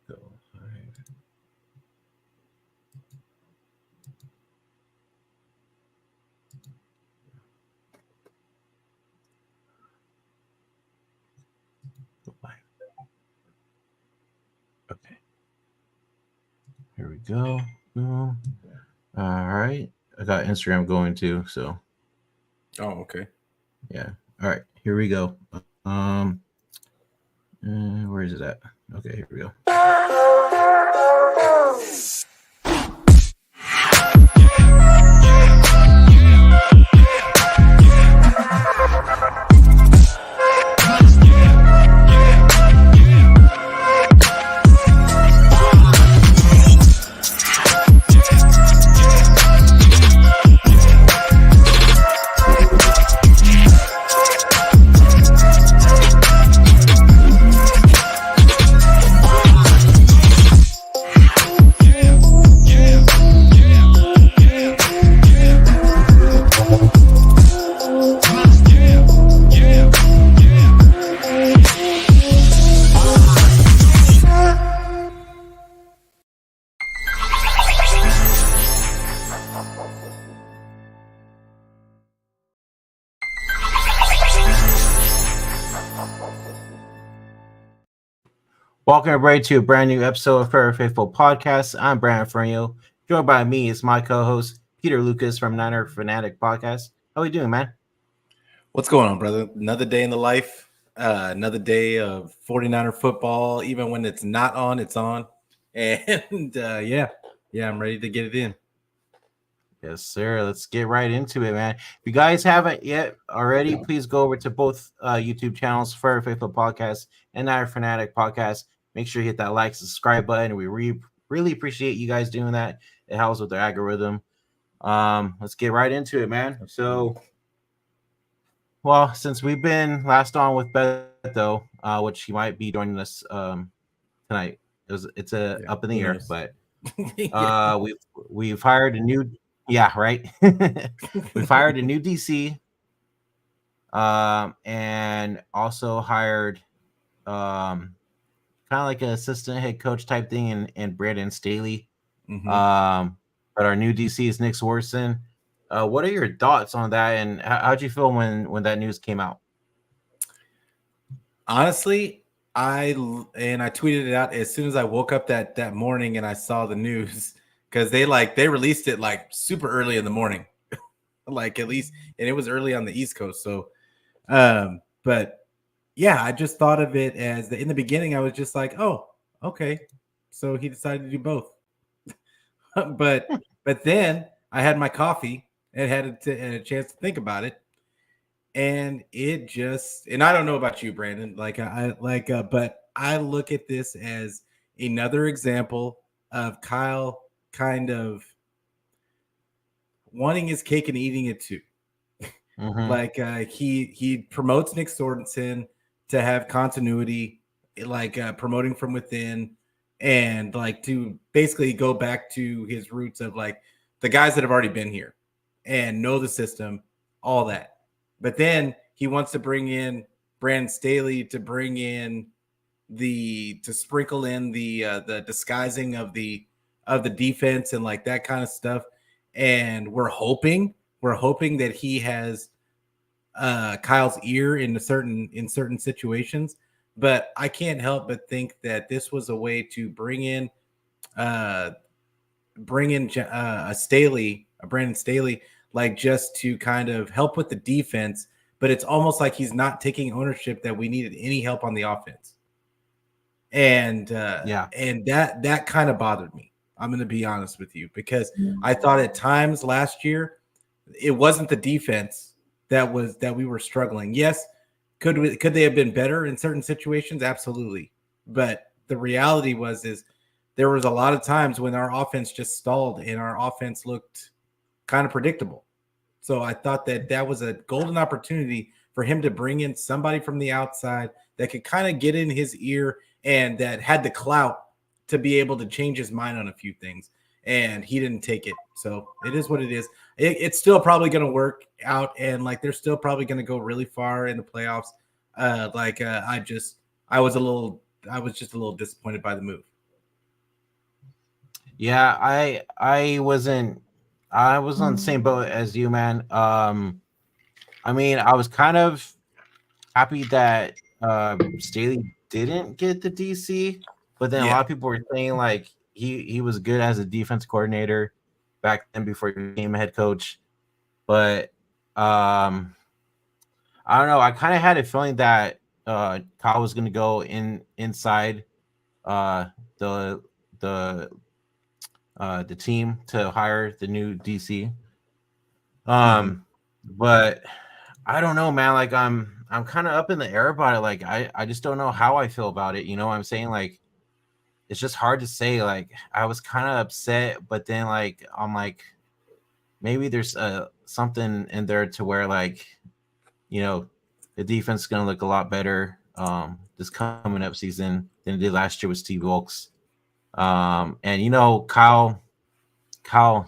Go. All right. Go live. Okay. Here we go. Boom. All right. I got Instagram going too. So Oh, okay. yeah. All right. Here we go. Where is it at? Okay. Here we go. Welcome everybody to a brand new episode of Fair Faithful Podcast. I'm Brandon Ferno. Joined by me is my co-host Peter Lucas from Niner Fanatic Podcast. How are you doing, man? What's going on, brother? Another day in the life. Another day of 49er football. Even when it's not on, it's on. And yeah, I'm ready to get it in. Yes, sir. Let's get right into it, man. If you guys haven't yet already, please go over to both YouTube channels, Fair Faithful Podcast and Niner Fanatic Podcast. Make sure you hit that like, subscribe button. We really appreciate you guys doing that. It helps with the algorithm. Let's get right into it, man. So, well, since we've been last on with Beto, which he might be joining us tonight, it's up in the air, but we've hired a new. Yeah, right. We've hired a new DC, and also hired kind of like an assistant head coach type thing, and Brandon Staley. Mm-hmm. But our new DC is Nick Sworreson. What are your thoughts on that, and how'd you feel when that news came out? Honestly, I tweeted it out as soon as I woke up that morning and I saw the news, because they released it like super early in the morning, like at least, and it was early on the East Coast. So, but yeah, I just thought of it as in the beginning, I was just like, oh, okay, so he decided to do both. but then I had my coffee and had a chance to think about it, and it just, and I don't know about you, Brandon, but I look at this as another example of Kyle kind of wanting his cake and eating it too. Mm-hmm. He promotes Nick Sworreson to have continuity, promoting from within, and to basically go back to his roots of the guys that have already been here and know the system, all that. But then he wants to bring in Brandon Staley to bring in to sprinkle in the disguising of the defense and that kind of stuff. And we're hoping that he has Kyle's ear in certain situations. But I can't help but think that this was a way to bring in Brandon Staley, just to kind of help with the defense. But it's almost like he's not taking ownership that we needed any help on the offense. And and that kind of bothered me. I'm going to be honest with you, because I thought at times last year it wasn't the defense that we were struggling. Yes, could they have been better in certain situations? Absolutely. But the reality is there was a lot of times when our offense just stalled and our offense looked kind of predictable. So I thought that was a golden opportunity for him to bring in somebody from the outside that could kind of get in his ear and that had the clout to be able to change his mind on a few things. And he didn't take it. So it is what it is. It's still probably going to work out. And they're still probably going to go really far in the playoffs. I was a little was just a little disappointed by the move. Yeah, I was on the same boat as you, man. I mean, I was kind of happy that Staley didn't get the DC, but then a lot of people were saying like he was good as a defense coordinator back then before he became a head coach. But I don't know. I kind of had a feeling that Kyle was going to go inside the the team to hire the new DC. But I don't know, man. Like I'm kind of up in the air about it. Like I just don't know how I feel about it. You know what I'm saying? Like it's just hard to say. Like I was kind of upset, but then like I'm like maybe there's something in there to where like the defense is gonna look a lot better this coming up season than it did last year with Steve Wilkes. And Kyle,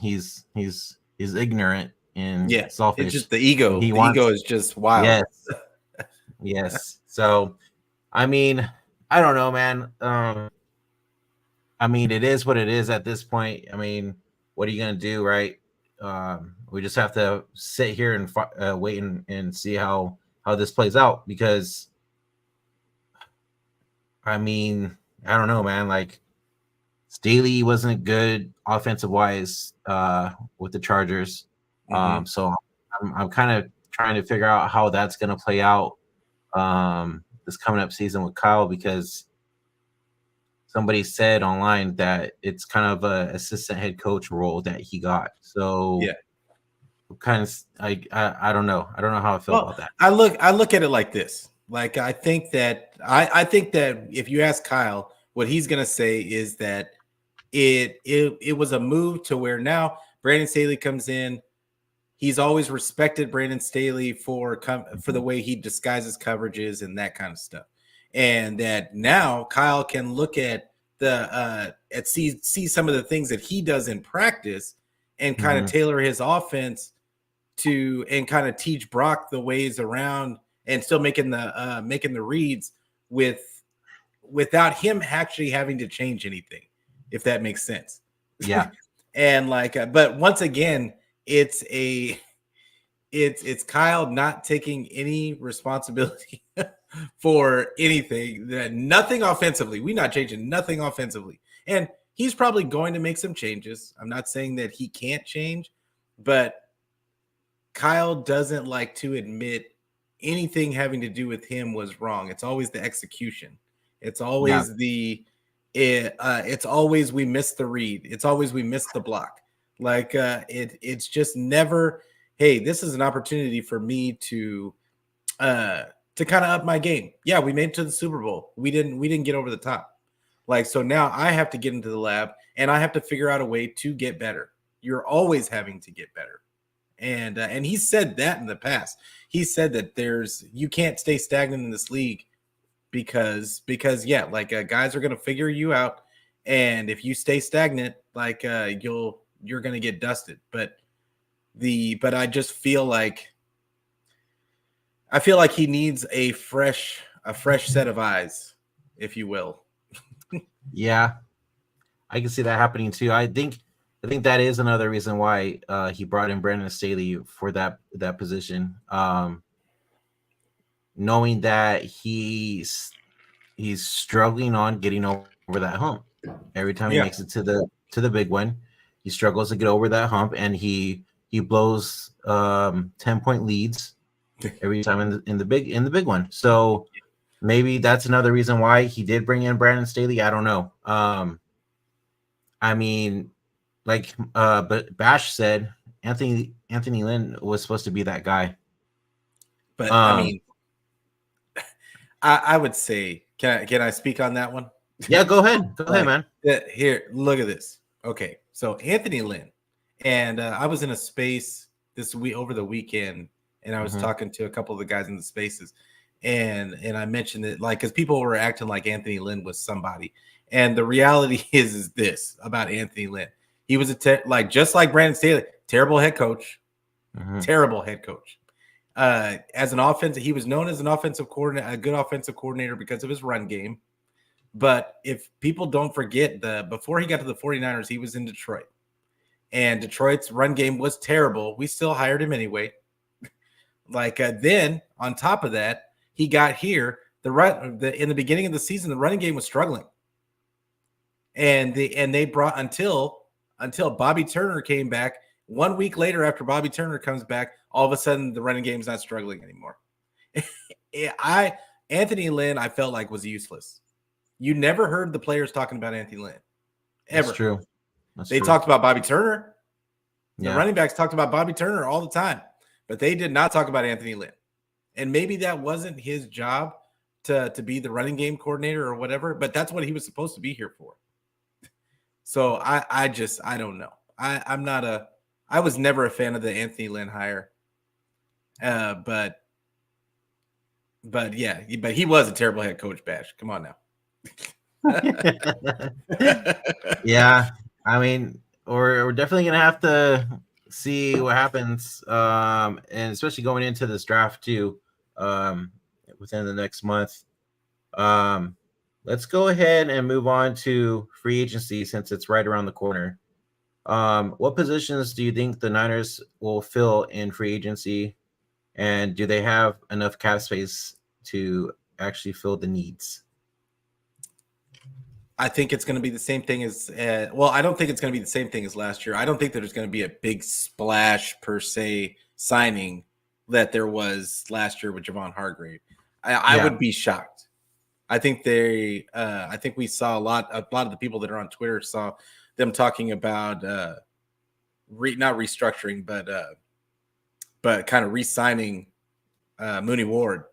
he's ignorant and selfish. It's just the ego. Ego is just wild. Yes. So, I mean, I don't know, man. I mean, it is what it is at this point. I mean, what are you gonna do, right? We just have to sit here and wait and see how this plays out because, I mean, I don't know, man. Like, Staley wasn't good offensive wise with the Chargers. So I'm kind of trying to figure out how that's going to play out this coming up season with Kyle because somebody said online that it's kind of a assistant head coach role that he got. So kind of I don't know. I don't know how I feel about that. I look at it like this. Like I think that if you ask Kyle, what he's going to say is that it was a move to where now Brandon Staley comes in. He's always respected Brandon Staley for the way he disguises coverages and that kind of stuff. And that now Kyle can look at see some of the things that he does in practice and kind of tailor his offense to and kind of teach Brock the ways around and still making the reads without him actually having to change anything, if that makes sense. Yeah. And but once again, it's Kyle not taking any responsibility for anything, nothing offensively. We're not changing nothing offensively. And he's probably going to make some changes. I'm not saying that he can't change, but Kyle doesn't like to admit anything having to do with him was wrong. It's always the execution. It's always it's always we missed the read. It's always we missed the block. Like it's just never, hey, this is an opportunity for me to kind of up my game. Yeah, we made it to the Super Bowl. We didn't get over the top. Like, so now I have to get into the lab and I have to figure out a way to get better. You're always having to get better. And he said that in the past. He said that you can't stay stagnant in this league because guys are going to figure you out. And if you stay stagnant, you're going to get dusted. But I just feel like he needs a fresh set of eyes, if you will. Yeah, I can see that happening too. I think that is another reason why he brought in Brandon Staley for that position. Knowing that he's struggling on getting over that hump. Every time he makes it to the big one, he struggles to get over that hump, and he blows 10-point leads every time in the big one. So maybe that's another reason why he did bring in Brandon Staley. I don't know. I mean, but Bash said Anthony Lynn was supposed to be that guy. But I mean, I would say, can I speak on that one? Yeah, go ahead. Go ahead, man. Here, look at this. Okay, so Anthony Lynn, and I was in a space this week over the weekend, and I was talking to a couple of the guys in the spaces, and I mentioned it because people were acting like Anthony Lynn was somebody, and the reality is this about Anthony Lynn: he was just like Brandon Staley, terrible head coach, terrible head coach. As an offensive, he was known as an offensive coordinator, a good offensive coordinator because of his run game. But if people don't forget, before he got to the 49ers, he was in Detroit. And Detroit's run game was terrible. We still hired him anyway. Then on top of that, he got here. In the beginning of the season, the running game was struggling. And they brought until Bobby Turner came back. 1 week later, after Bobby Turner comes back, all of a sudden the running game's not struggling anymore. Anthony Lynn, I felt like was useless. You never heard the players talking about Anthony Lynn. Ever. That's true. They talked about Bobby Turner. The running backs talked about Bobby Turner all the time, but they did not talk about Anthony Lynn. And maybe that wasn't his job to be the running game coordinator or whatever, but that's what he was supposed to be here for. So I don't know. I was never a fan of the Anthony Lynn hire. But he was a terrible head coach, Bash. Come on now. Yeah, I mean, we're definitely gonna have to see what happens, and especially going into this draft too, within the next month. Let's go ahead and move on to free agency since it's right around the corner. What positions do you think the Niners will fill in free agency, and do they have enough cap space to actually fill the needs? I think it's going to be the same thing as I don't think it's going to be the same thing as last year. I don't think that there's going to be a big splash per se signing that there was last year with Javon Hargrave. I would be shocked. I think I think we saw a lot of the people that are on Twitter saw them talking about not restructuring, but kind of re-signing Mooney Ward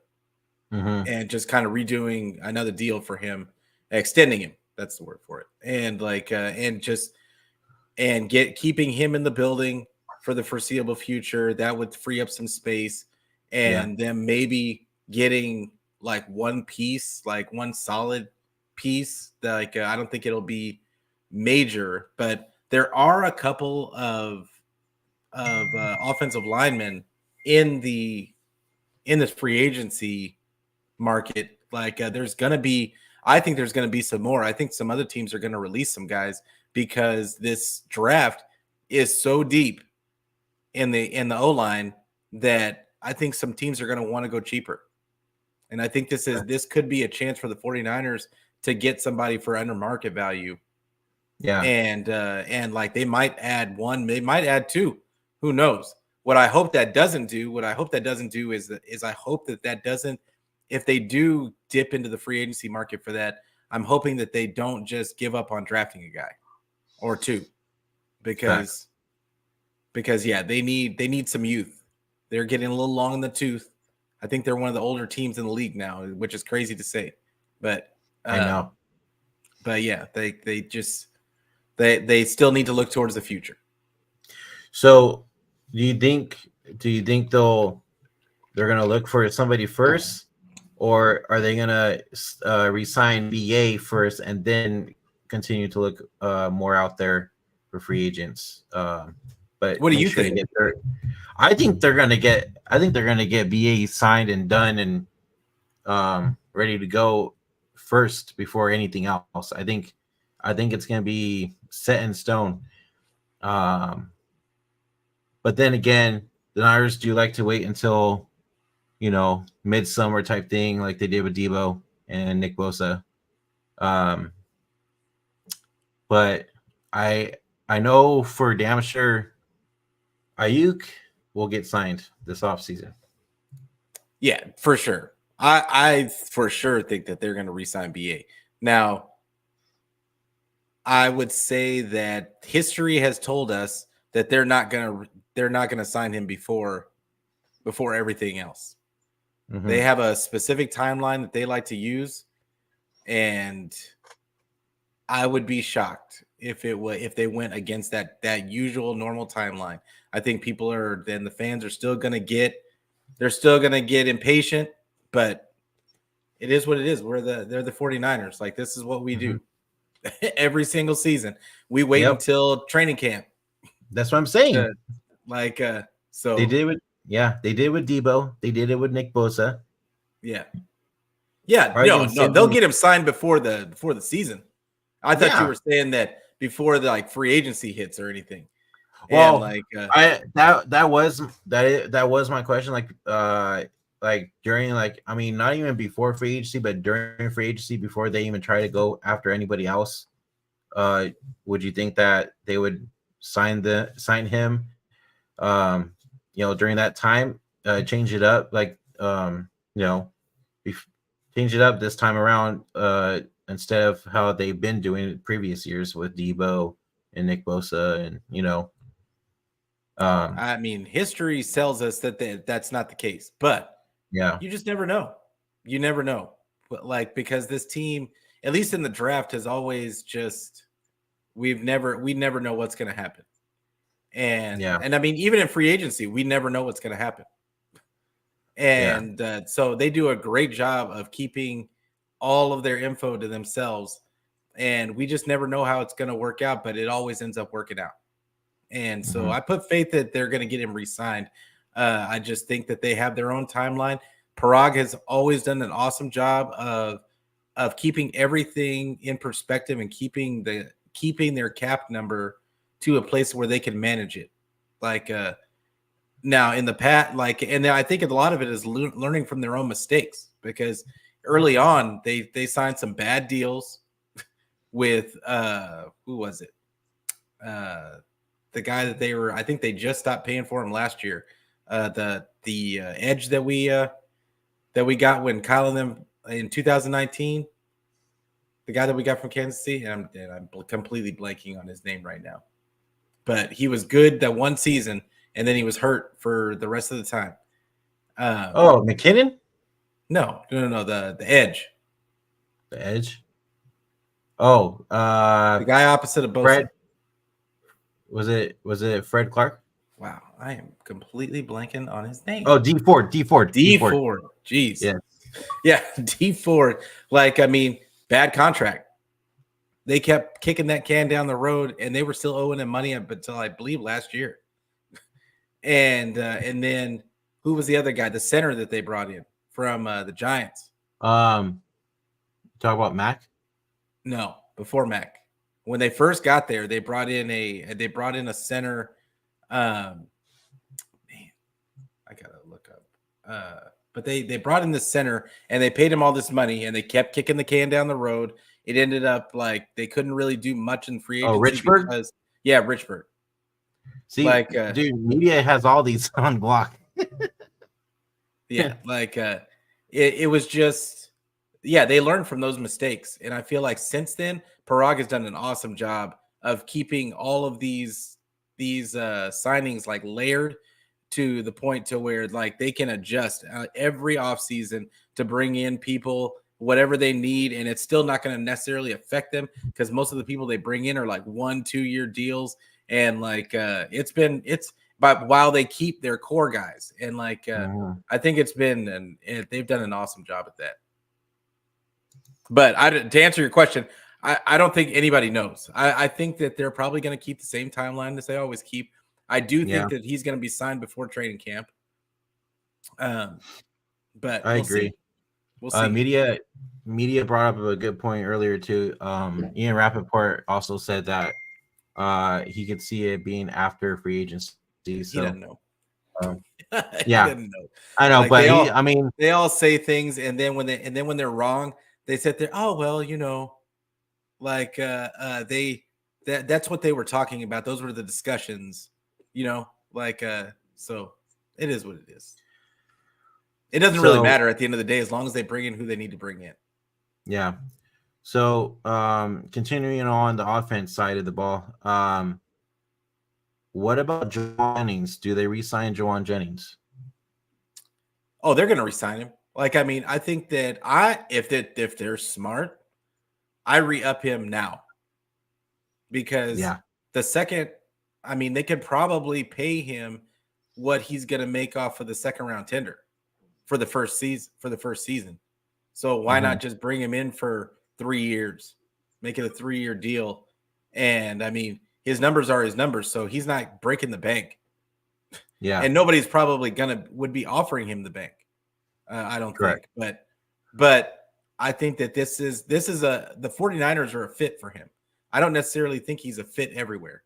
and just kind of redoing another deal for him, extending him. That's the word for it. And keeping him in the building for the foreseeable future. That would free up some space, and then maybe getting like one piece, like one solid piece. I don't think it'll be major, but there are a couple of offensive linemen in this free agency market. I think there's going to be some more. I think some other teams are going to release some guys because this draft is so deep in the O-line that I think some teams are going to want to go cheaper. And I think this could be a chance for the 49ers to get somebody for under market value. Yeah. And like they might add one, they might add two. Who knows? What I hope that doesn't do is I hope that doesn't, if they do dip into the free agency market for that, I'm hoping that they don't just give up on drafting a guy or two, because they need some youth. They're getting a little long in the tooth. I think they're one of the older teams in the league now, which is crazy to say, but I know. But yeah, they still need to look towards the future. So, do you think they're going to look for somebody first? Or are they going to re-sign BA first and then continue to look more out there for free agents? But what do you think? I think they're going to get BA signed and done and ready to go first before anything else. I think it's going to be set in stone. But then again, the Niners do like to wait until midsummer type thing, like they did with Debo and Nick Bosa. But I know for damn sure Ayuk will get signed this offseason. Yeah, for sure. I for sure think that they're going to re-sign BA. Now, I would say that history has told us that they're not going to sign him before everything else. Mm-hmm. They have a specific timeline that they like to use, and I would be shocked if they went against that usual normal timeline. I think the fans are still going to get impatient, but it is what it is. They're the 49ers. Like, this is what we do every single season. We wait until training camp. That's what I'm saying. So they did with Debo. They did it with Nick Bosa. Yeah. Yeah, no, they'll get him signed before the season. I thought you were saying that before the like free agency hits or anything. Well, and that was my question. Like during I mean, not even before free agency, but during free agency, before they even try to go after anybody else, would you think that they would sign him? During that time, change it up, change it up this time around, instead of how they've been doing it previous years with Debo and Nick Bosa, and I mean, history tells us that that's not the case, but you just never know. You never know, but because this team, at least in the draft, has always just we never know what's going to happen, and I mean, even in free agency, we never know what's going to happen, and so they do a great job of keeping all of their info to themselves, and we just never know how it's going to work out, but it always ends up working out. And so I put faith that they're going to get him re-signed. I just think that they have their own timeline. Parag has always done an awesome job of keeping everything in perspective and keeping their cap number to a place where they can manage it. Now in the past, and I think a lot of it is learning from their own mistakes, because early on they signed some bad deals with who was it? The guy that I think they just stopped paying for him last year. The edge that we got when Kyle and them in 2019, the guy that we got from Kansas City, and I'm completely blanking on his name right now, but he was good that one season, and then he was hurt for the rest of the time. McKinnon? No, the edge. The edge? The guy opposite of Bosa. Fred? Was it Fred Clark? Wow, I am completely blanking on his name. Oh, D Ford. Jeez. Yeah, D Ford. I mean, bad contract. They kept kicking that can down the road, and they were still owing him money up until I believe last year. And then who was the other guy? The center that they brought in from the Giants. Talk about Mac? No, before Mac. When they first got there, they brought in a center. Man, I gotta look up. But they brought in the center, and they paid him all this money, and they kept kicking the can down the road. It ended up they couldn't really do much in free agency. Richburg? Richburg. See, dude, media has all these on block. Yeah, it was just, they learned from those mistakes, and I feel like since then, Parag has done an awesome job of keeping all of these signings layered to the point to where they can adjust every offseason to bring in people whatever they need, and it's still not going to necessarily affect them, because most of the people they bring in are 1-2 year deals, and but while they keep their core guys, and I think it's been, and they've done an awesome job at that. But to answer your question, I don't think anybody knows. I think that they're probably going to keep the same timeline as they always keep. I do think that he's going to be signed before training camp. But I agree. See. We'll see. Media brought up a good point earlier too. Ian Rappaport also said that he could see it being after free agency. So, he doesn't know. Yeah, doesn't know. I know, but they all say things, and then when they're wrong, they sit there. Oh well, that's what they were talking about. Those were the discussions, so it is what it is. It doesn't really matter at the end of the day, as long as they bring in who they need to bring in. Yeah. So continuing on the offense side of the ball, what about Juwan Jennings? Do they re-sign Juwan Jennings? Oh, they're going to re-sign him. I think that if they're smart, I re-up him now, because the second, they could probably pay him what he's going to make off of the second round tender for the first season. So why not just bring him in for 3 years, make it a 3-year deal? And his numbers are his numbers, so he's not breaking the bank. Yeah. And nobody's probably would be offering him the bank. I don't think. But I think that the 49ers are a fit for him. I don't necessarily think he's a fit everywhere.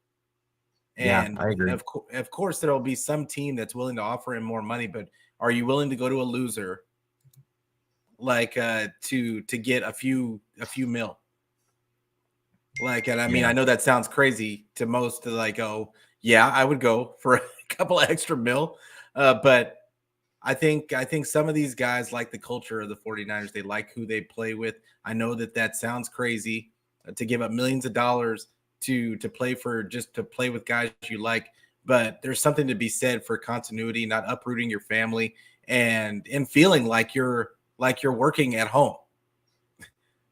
And I agree. Of course, there will be some team that's willing to offer him more money, but are you willing to go to a loser like to get a few mil? Like, and I mean, I know that sounds crazy to most, like, oh, yeah, I would go for a couple of extra mil. But I think some of these guys like the culture of the 49ers. They like who they play with. I know that sounds crazy to give up millions of dollars to play with guys you like, but there's something to be said for continuity, not uprooting your family and feeling like you're working at home.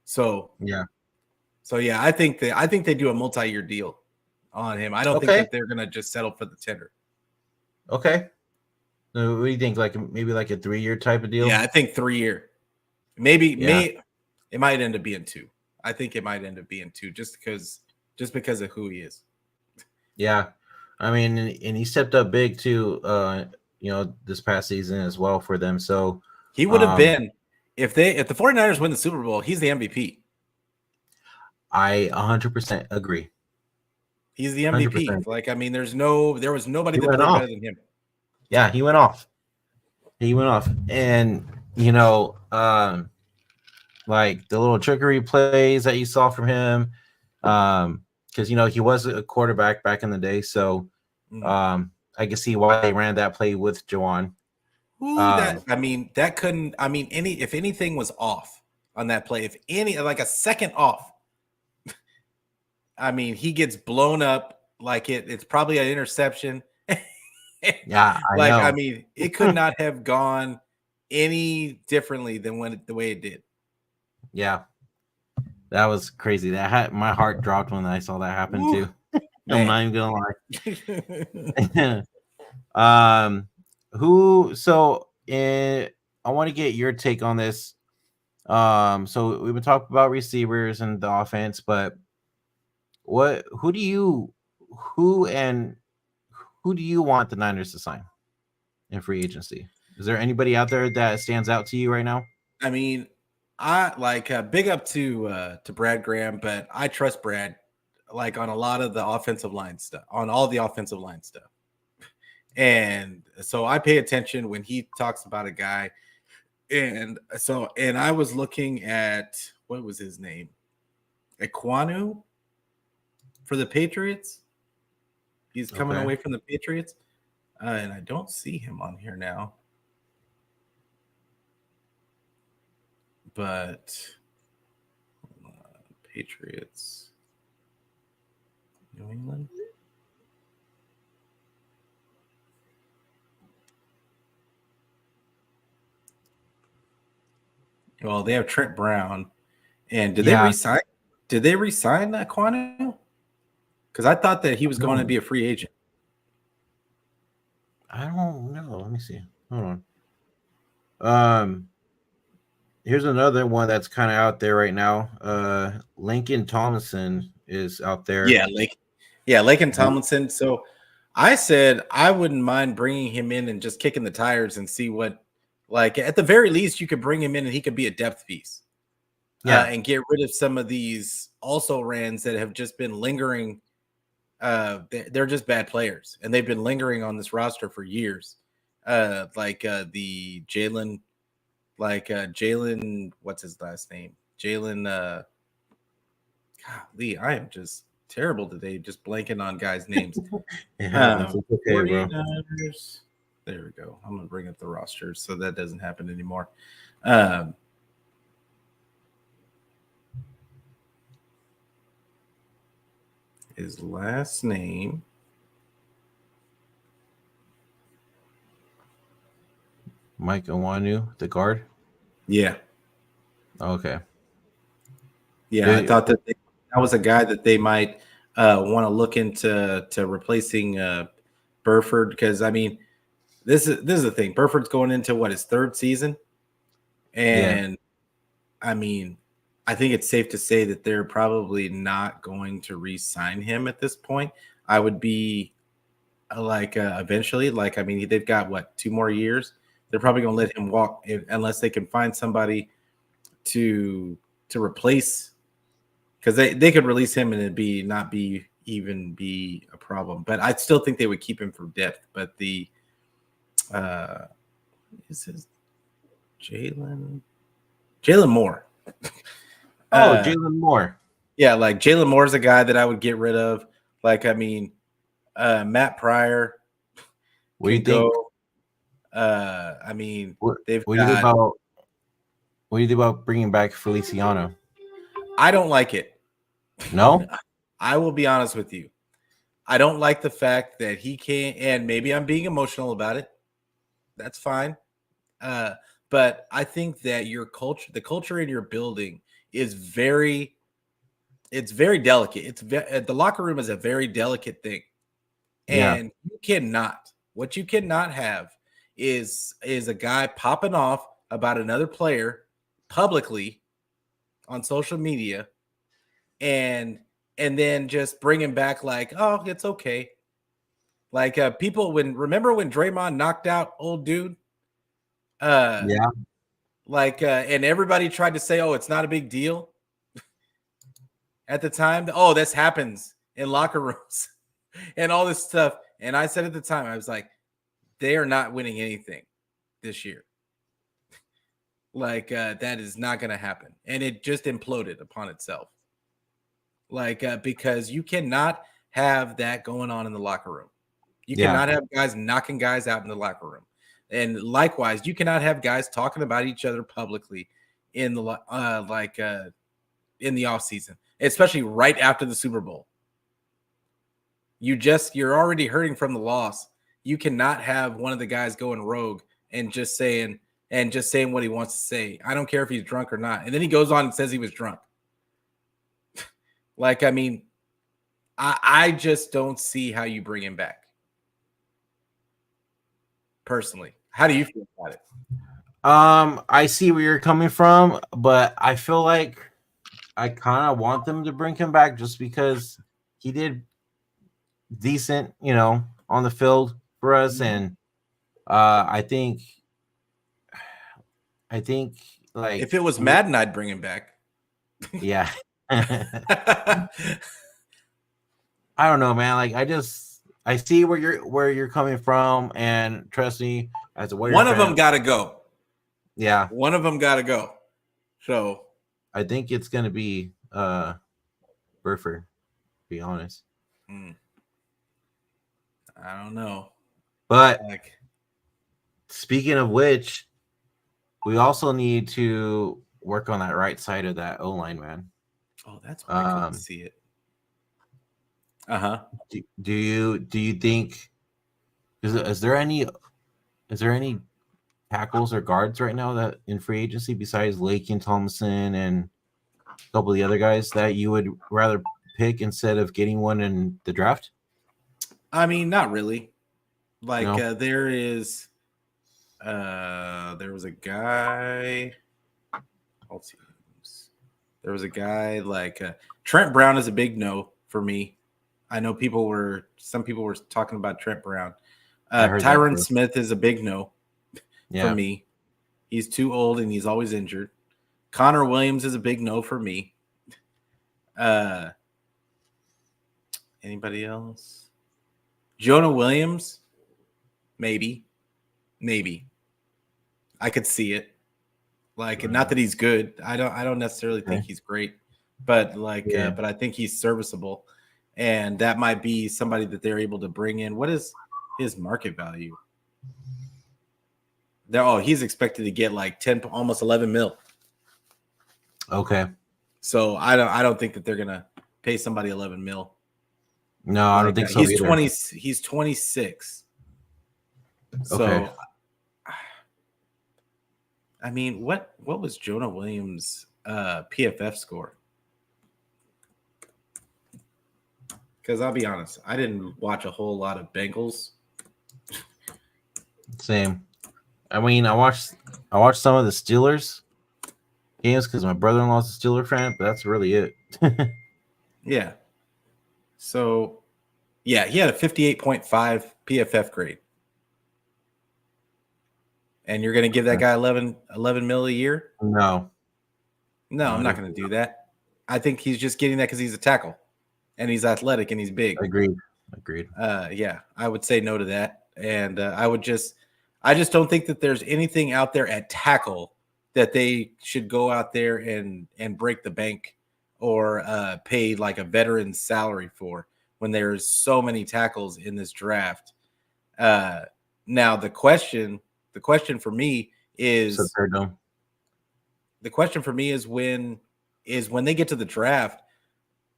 So I think they do a multi-year deal on him. I don't think that they're gonna just settle for the tender. Okay. So what do you think? Like maybe like a 3-year type of deal? Yeah, I think 3-year. Maybe it might end up being 2. I think it might end up being 2 just because of who he is. Yeah. I mean, and he stepped up big too, this past season as well for them. So he would have been if the 49ers win the Super Bowl, he's the MVP. I 100% agree. He's the MVP. 100%. Like, I mean, there was nobody that played better than him. Yeah, he went off. And like the little trickery plays that you saw from him, because he was a quarterback back in the day, so I can see why they ran that play with Juwan. If anything was off on that play, if any like a second off, I mean, he gets blown up like it's probably an interception. Yeah, I mean, it could not have gone any differently than the way it did. Yeah, that was crazy. My heart dropped when I saw that happen too. I'm not even gonna lie. I want to get your take on this. So we've been talking about receivers and the offense, but who do you want the Niners to sign in free agency? Is there anybody out there that stands out to you right now? I mean, I like big up to Brad Graham, but I trust Brad like on a lot of the offensive line stuff, on all the offensive line stuff. And so I pay attention when he talks about a guy. And I was looking at, what was his name? Ekwonu for the Patriots. He's coming away from the Patriots. And I don't see him on here now. But Patriots, New England. Well, they have Trent Brown, and did they resign? Did they resign that Quanu? Because I thought that he was going to be a free agent. I don't know. Let me see. Hold on. Here's another one that's kind of out there right now. Lincoln Tomlinson is out there. Lincoln Tomlinson. So I said I wouldn't mind bringing him in and just kicking the tires and see what, like, at the very least, you could bring him in and he could be a depth piece. And get rid of some of these also rans that have just been lingering. They're just bad players, and they've been lingering on this roster for years. The Jalen. Jalen, what's his last name? Jalen. Golly, I am just terrible today, just blanking on guys' names. Okay, bro. There we go. I'm gonna bring up the roster so that doesn't happen anymore. His last name. Mike Ekwonu, the guard. Yeah. Okay. Yeah, I thought that was a guy that they might want to look into replacing Burford, because I mean, this is the thing. Burford's going into his 3rd season, and I mean, I think it's safe to say that they're probably not going to re-sign him at this point. I would be eventually, I mean, they've got 2 more years. They're probably going to let him walk unless they can find somebody to replace, because they could release him and it'd not be a problem. But I still think they would keep him for depth. But the is his Jalen Moore. Jalen Moore. Yeah, like Jalen Moore's a guy that I would get rid of. Like, I mean, Matt Pryor. What do you think? I mean, what do you think about bringing back Feliciano? I don't like it. No? I will be honest with you. I don't like the fact that he can't, and maybe I'm being emotional about it. That's fine. But I think that the culture in your building is very delicate. The locker room is a very delicate thing. And what you cannot have is a guy popping off about another player publicly on social media and then just bring him back like, oh, it's okay. Like remember when Draymond knocked out old dude? And everybody tried to say, oh, it's not a big deal at the time. Oh, this happens in locker rooms and all this stuff. And I said at the time, I was like, they are not winning anything this year. That is not going to happen. And it just imploded upon itself. Because you cannot have that going on in the locker room. You cannot have guys knocking guys out in the locker room. And likewise, you cannot have guys talking about each other publicly in the in the offseason, especially right after the Super Bowl. You're already hurting from the loss. You cannot have one of the guys going rogue and just saying what he wants to say. I don't care if he's drunk or not. And then he goes on and says he was drunk. I mean, I just don't see how you bring him back. Personally, how do you feel about it? I see where you're coming from, but I feel like I kind of want them to bring him back just because he did decent, on the field for us, and I think like if it was Madden, I'd bring him back. Yeah. I don't know, man. I see where you're coming from, and trust me, as a Warrior one of them got to go. Yeah, one of them got to go. So I think it's gonna be Burford. To be honest, I don't know. But speaking of which, we also need to work on that right side of that O-line, man. Oh, that's why I couldn't see it. Do you think is there any tackles or guards right now that in free agency besides Lakin Thompson and a couple of the other guys that you would rather pick instead of getting one in the draft? I mean, not really. No? There was a guy. There was a guy Trent Brown is a big no for me. I know some people were talking about Trent Brown. Tyron Smith is a big no for me. He's too old and he's always injured. Connor Williams is a big no for me. Anybody else? Jonah Williams, maybe. I could see it. Not that he's good. I don't necessarily think he's great, but but I think he's serviceable. And that might be somebody that they're able to bring in. What is his market value? He's expected to get 10, almost 11 mil. Okay. So I don't think that they're gonna pay somebody 11 mil. No, I don't think so. He's either. 20. He's 26. So, okay. I mean, what was Jonah Williams' PFF score? Because I'll be honest, I didn't watch a whole lot of Bengals. Same. I mean, I watched some of the Steelers games because my brother-in-law's a Steeler fan, but that's really it. Yeah. So, yeah, he had a 58.5 PFF grade. And you're going to give that guy 11 mil a year? No. No, I'm not going to do that. I think he's just getting that because he's a tackle, and he's athletic and he's big. Agreed. Yeah, I would say no to that, and I just don't think that there's anything out there at tackle that they should go out there and break the bank or pay like a veteran salary for when there's so many tackles in this draft. Now the question for me is when they get to the draft,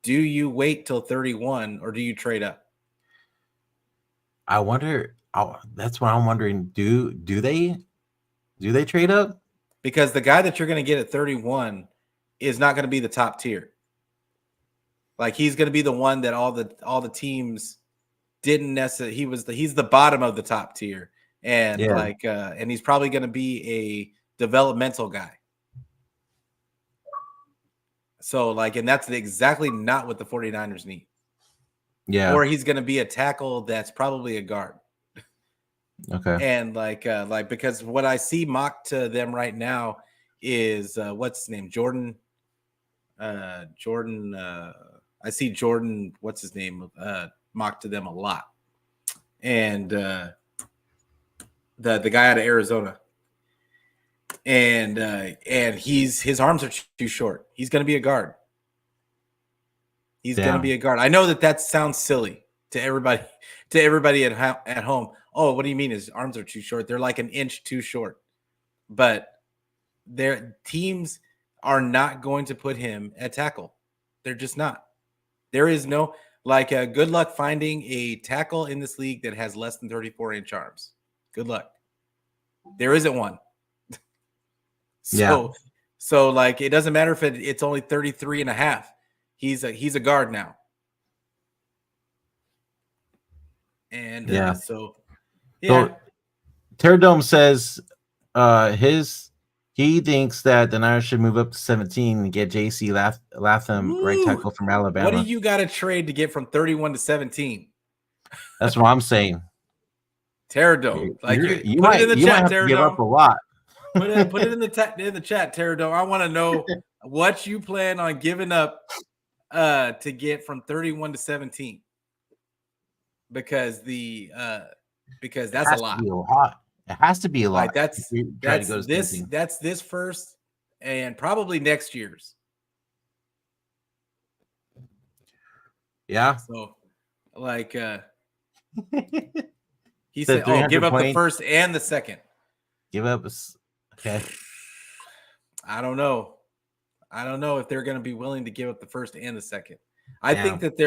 do you wait till 31 or do you trade up? I wonder. That's what I'm wondering. Do they trade up? Because the guy that you're going to get at 31 is not going to be the top tier. Like he's going to be the one that all the teams didn't necessarily. He's the bottom of the top tier, and and he's probably going to be a developmental guy. So and that's exactly not what the 49ers need. Yeah. Or he's going to be a tackle that's probably a guard. Okay. And because what I see mocked to them right now is what's his name? Jordan. I see Jordan, what's his name? Mocked to them a lot. And the guy out of Arizona. And his arms are too short. He's going to be a guard. He's going to be a guard. I know that sounds silly to everybody at home. Oh, what do you mean his arms are too short? They're like an inch too short. But their teams are not going to put him at tackle. They're just not. There is no good luck finding a tackle in this league that has less than 34-inch arms. Good luck. There isn't one. So it doesn't matter if it's only 33 and a half. He's a guard now. And So Terradome says he thinks that the Niners should move up to 17 and get JC Latham, right tackle from Alabama. What do you got to trade to get from 31 to 17? That's what I'm saying. Terradome, you might have to give up a lot. Put it in the chat, Terradome. I want to know what you plan on giving up to get from 31 to 17. Because that's a lot. It has to be a lot. That's this first and probably next year's. Yeah. So he said, give up the first and the second. Give up. Okay. I don't know if they're going to be willing to give up the first and the second. I think that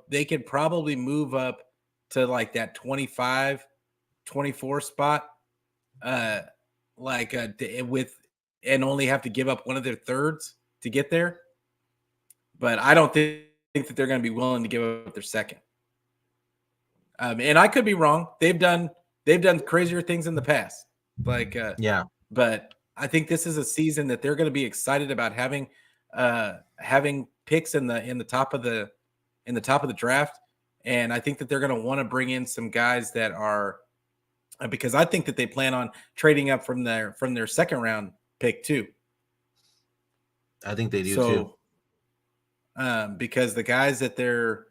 they could probably move up to that 25, 24 spot, with and only have to give up one of their thirds to get there. But I don't think that they're going to be willing to give up their second. And I could be wrong. They've done crazier things in the past. But I think this is a season that they're going to be excited about having picks in the top of the draft, and I think that they're going to want to bring in some guys that are because I think that they plan on trading up from their second round pick too. I think they do too. Because the guys at their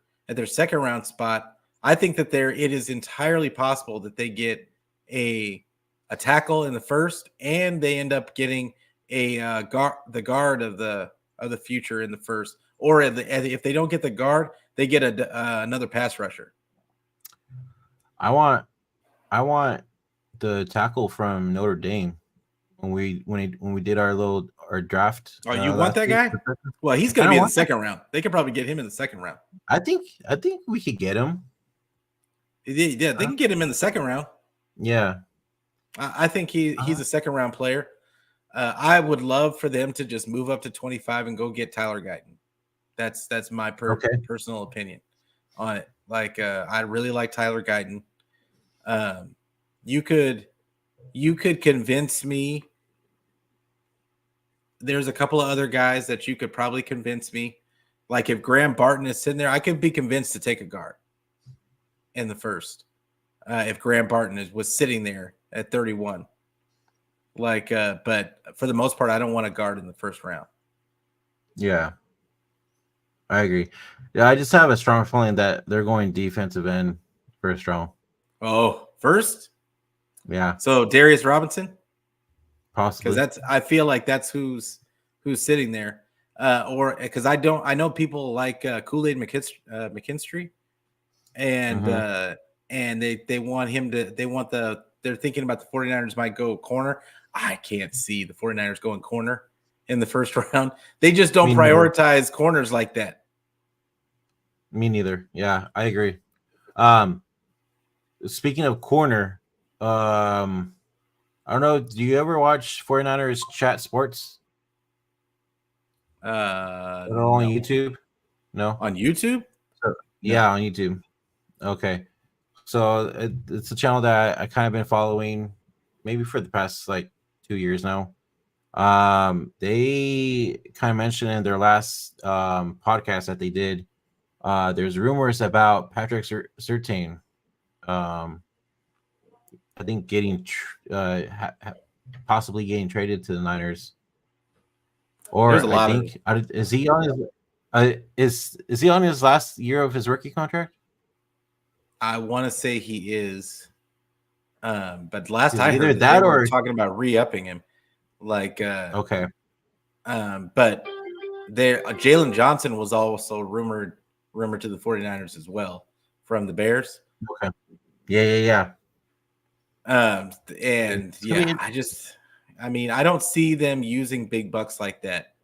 second round spot, I think that it is entirely possible that they get a tackle in the first, and they end up getting the guard of the future in the first, or if they don't get the guard, they get another pass rusher. I want the tackle from Notre Dame when we did our draft. Oh, you want that guy? Well, he's going to be in the second round. They could probably get him in the second round. I think we could get him. Yeah, they can get him in the second round. Yeah. I think he's a second round player. I would love for them to just move up to 25 and go get Tyler Guyton. That's my personal opinion on it. I really like Tyler Guyton. You could convince me. There's a couple of other guys that you could probably convince me. Like if Graham Barton is sitting there, I could be convinced to take a guard in the first. If Graham Barton was sitting there at 31. But for the most part, I don't want a guard in the first round. Yeah, I agree. Yeah, I just have a strong feeling that they're going defensive end first round. Oh, first? Yeah. So Darius Robinson? Possibly. Because I feel like that's who's sitting there. Or because I know people like Kool-Aid McKinstry, and they want him to, they're thinking about the 49ers might go corner. I can't see the 49ers going corner in the first round. They just don't prioritize corners like that. Me neither. Yeah, I agree. Speaking of corner, I don't know, do you ever watch 49ers Chat Sports? No. On YouTube? No? On YouTube? Yeah, on YouTube. Okay. So it's a channel that I kind of been following maybe for the past like 2 years now. They kind of mentioned in their last podcast that they did, there's rumors about Patrick Surtain, I think getting possibly getting traded to the Niners. Or I think is he on his is he on his last year of his rookie contract? I want to say he is, but last I either heard that they were or talking about re-upping him. Like okay, but there Jalen Johnson was also rumored to the 49ers as well from the Bears. Okay, yeah. And yeah, I don't see them using big bucks like that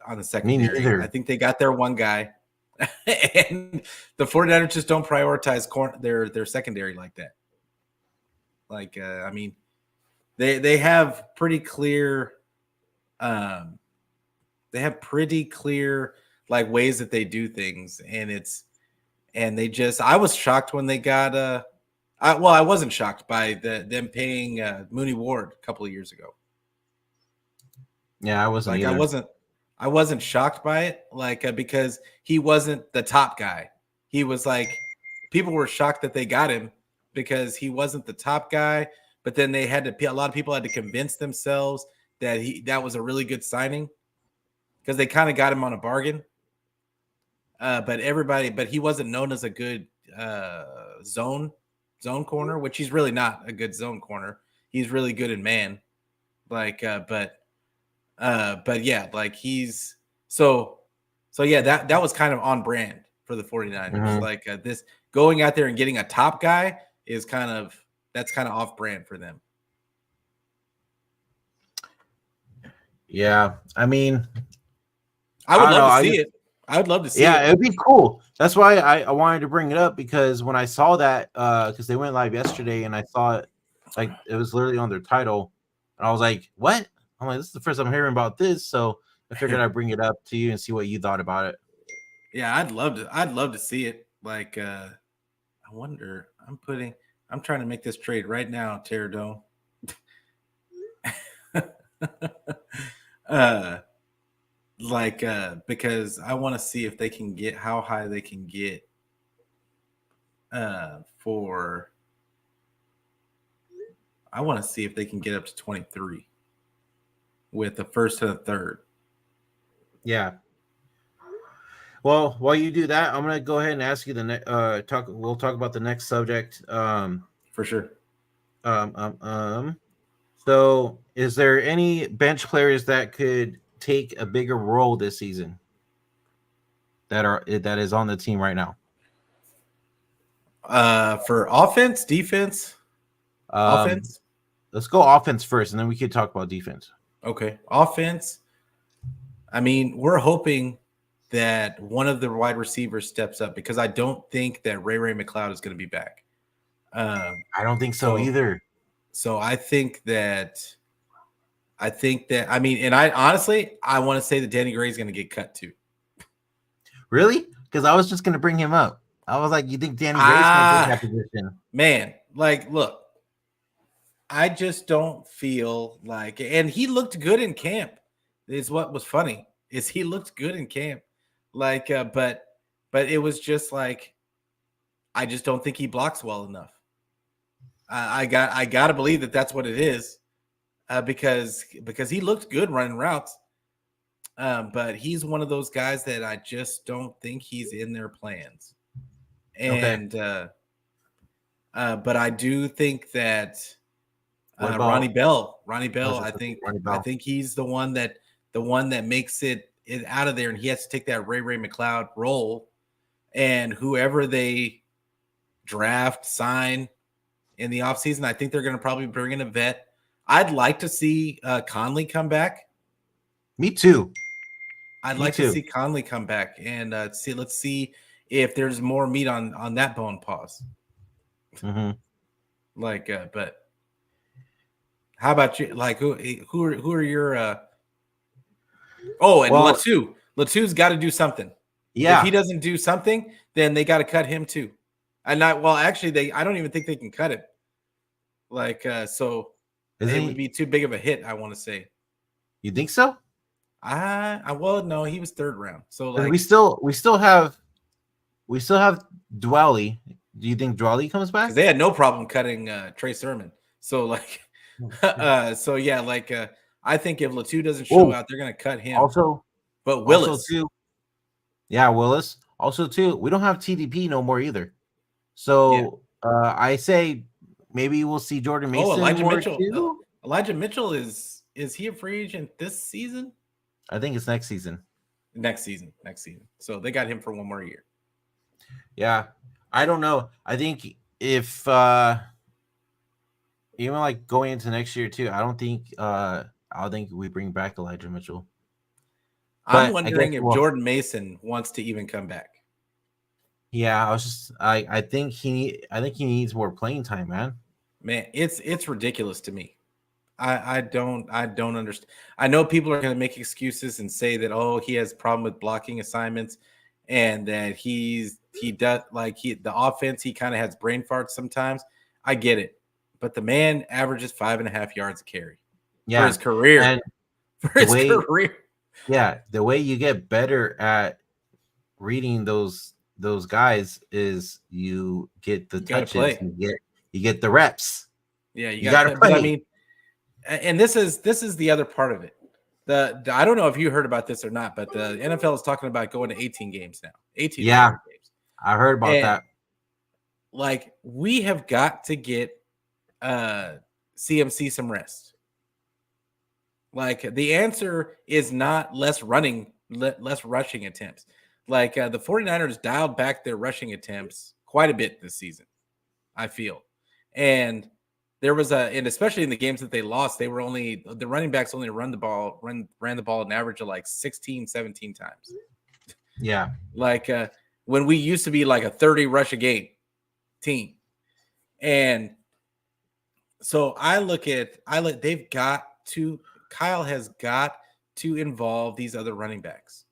on the secondary. Me neither. I think they got their one guy, and the 49ers just don't prioritize their secondary like that. Like, they have pretty clear, like ways that they do things, and I was shocked when they got I wasn't shocked by them paying Mooney Ward a couple of years ago. Yeah, I wasn't either. I wasn't shocked by it, like because he wasn't the top guy. He was like, people were shocked that they got him because he wasn't the top guy. But then a lot of people had to convince themselves that that was a really good signing because they kind of got him on a bargain. But he wasn't known as a good zone corner, which he's really not a good zone corner. He's really good in man. Like, but yeah, like he's so yeah, that was kind of on brand for the 49ers. Mm-hmm. Like this going out there and getting a top guy is kind of off brand for them. Yeah, I mean, I would love to see it. I would love to see it. Yeah, it'd be cool. That's why I wanted to bring it up, because when I saw that, because they went live yesterday and I saw it, like it was literally on their title, and I was like, what? I'm like, this is the first I'm hearing about this, so I figured I'd bring it up to you and see what you thought about it. Yeah, I'd love to see it. Like, I wonder. I'm trying to make this trade right now, Terradome. Because I want to see if they can get how high they can get for. I want to see if they can get up to 23 with the first and the third. Yeah. Well, while you do that, I'm gonna go ahead and ask you the next. We'll talk about the next subject. For sure. So, is there any bench players that could take a bigger role this season that is on the team right now? For offense, defense, offense. Let's go offense first, and then we could talk about defense. Okay, offense. I mean, we're hoping that one of the wide receivers steps up, because I don't think that Ray McCloud is going to be back. I don't think so either. So I think that I mean, and I honestly want to say that Danny Gray is going to get cut too. Really? Because I was just going to bring him up. I was like, you think Danny Gray's going to take that position? Man, like, look, I just don't feel like, and he looked good in camp. Is what was funny is he looked good in camp, like, but it was just like, I just don't think he blocks well enough. I got to believe that that's what it is, because he looked good running routes. But he's one of those guys that I just don't think he's in their plans. And but I do think that Ronnie Bell, I think he's the one that makes it out of there, and he has to take that Ray McLeod role. And whoever they draft, sign in the offseason, I think they're going to probably bring in a vet. I'd like to see Conley come back. Me too. I'd like to see Conley come back and let's see if there's more meat on that bone. Pause. Mm-hmm. Like, but how about you? Like, who are your? Latu's got to do something. Yeah. If he doesn't do something, then they got to cut him too. And I don't even think they can cut him. Like, so it would be too big of a hit. I want to say. You think so? No, he was third round. So like, we still have Dwelly. Do you think Dwelly comes back? Because they had no problem cutting Trey Sermon. So like, so yeah, like I think if Latu doesn't show out, they're gonna cut him. Also, but Willis also too. Yeah, Willis. Also too, we don't have TDP no more either. So I say maybe we'll see Jordan Mason. Elijah Mitchell. Too. Elijah Mitchell is he a free agent this season? I think it's next season. Next season. So they got him for one more year. Yeah. I don't know. I think if even like going into next year too, I don't think we bring back Elijah Mitchell. I'm wondering if Jordan Mason wants to even come back. Yeah, I think he needs more playing time, man. Man, it's ridiculous to me. I don't understand. I know people are going to make excuses and say that he has a problem with blocking assignments, and that the offense, he kind of has brain farts sometimes. I get it, but the man averages 5.5 yards a carry for his career. And yeah, the way you get better at reading those guys is you get the touches, you get the reps. Yeah, you got to play. I mean, and this is the other part of it. I don't know if you heard about this or not, but the NFL is talking about going to 18 games now. 18 games. I heard about that. Like, we have got to get CMC some rest. Like, the answer is not less rushing attempts. Like, the 49ers dialed back their rushing attempts quite a bit this season, I feel. And there was and especially in the games that they lost, the running backs only ran the ball an average of like 16, 17 times. Yeah. Like when we used to be like a 30 rush a game team. And so Kyle has got to involve these other running backs,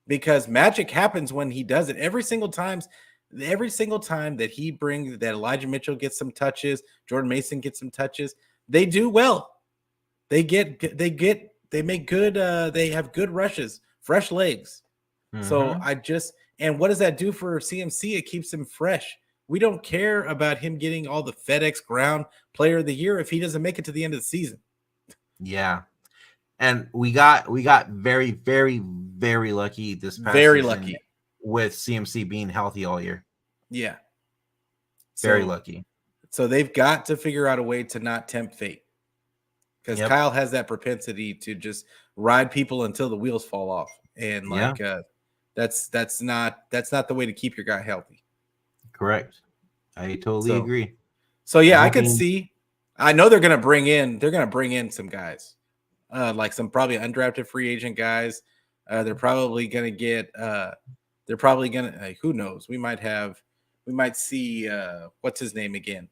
because magic happens when he does it. Every single time that he brings, that Elijah Mitchell gets some touches, Jordan Mason gets some touches, they do well. They make good, they have good rushes, fresh legs. Mm-hmm. So and what does that do for CMC? It keeps him fresh. We don't care about him getting all the FedEx Ground Player of the Year if he doesn't make it to the end of the season. Yeah. And we got very, very, very lucky this past season with CMC being healthy all year. Yeah. Very lucky. So they've got to figure out a way to not tempt fate, because Kyle has that propensity to just ride people until the wheels fall off. And that's not the way to keep your guy healthy. Correct. I totally agree. So yeah, I could see, I know they're going to bring in some guys, like some probably undrafted free agent guys. They're probably going to get, who knows? We might see, what's his name again?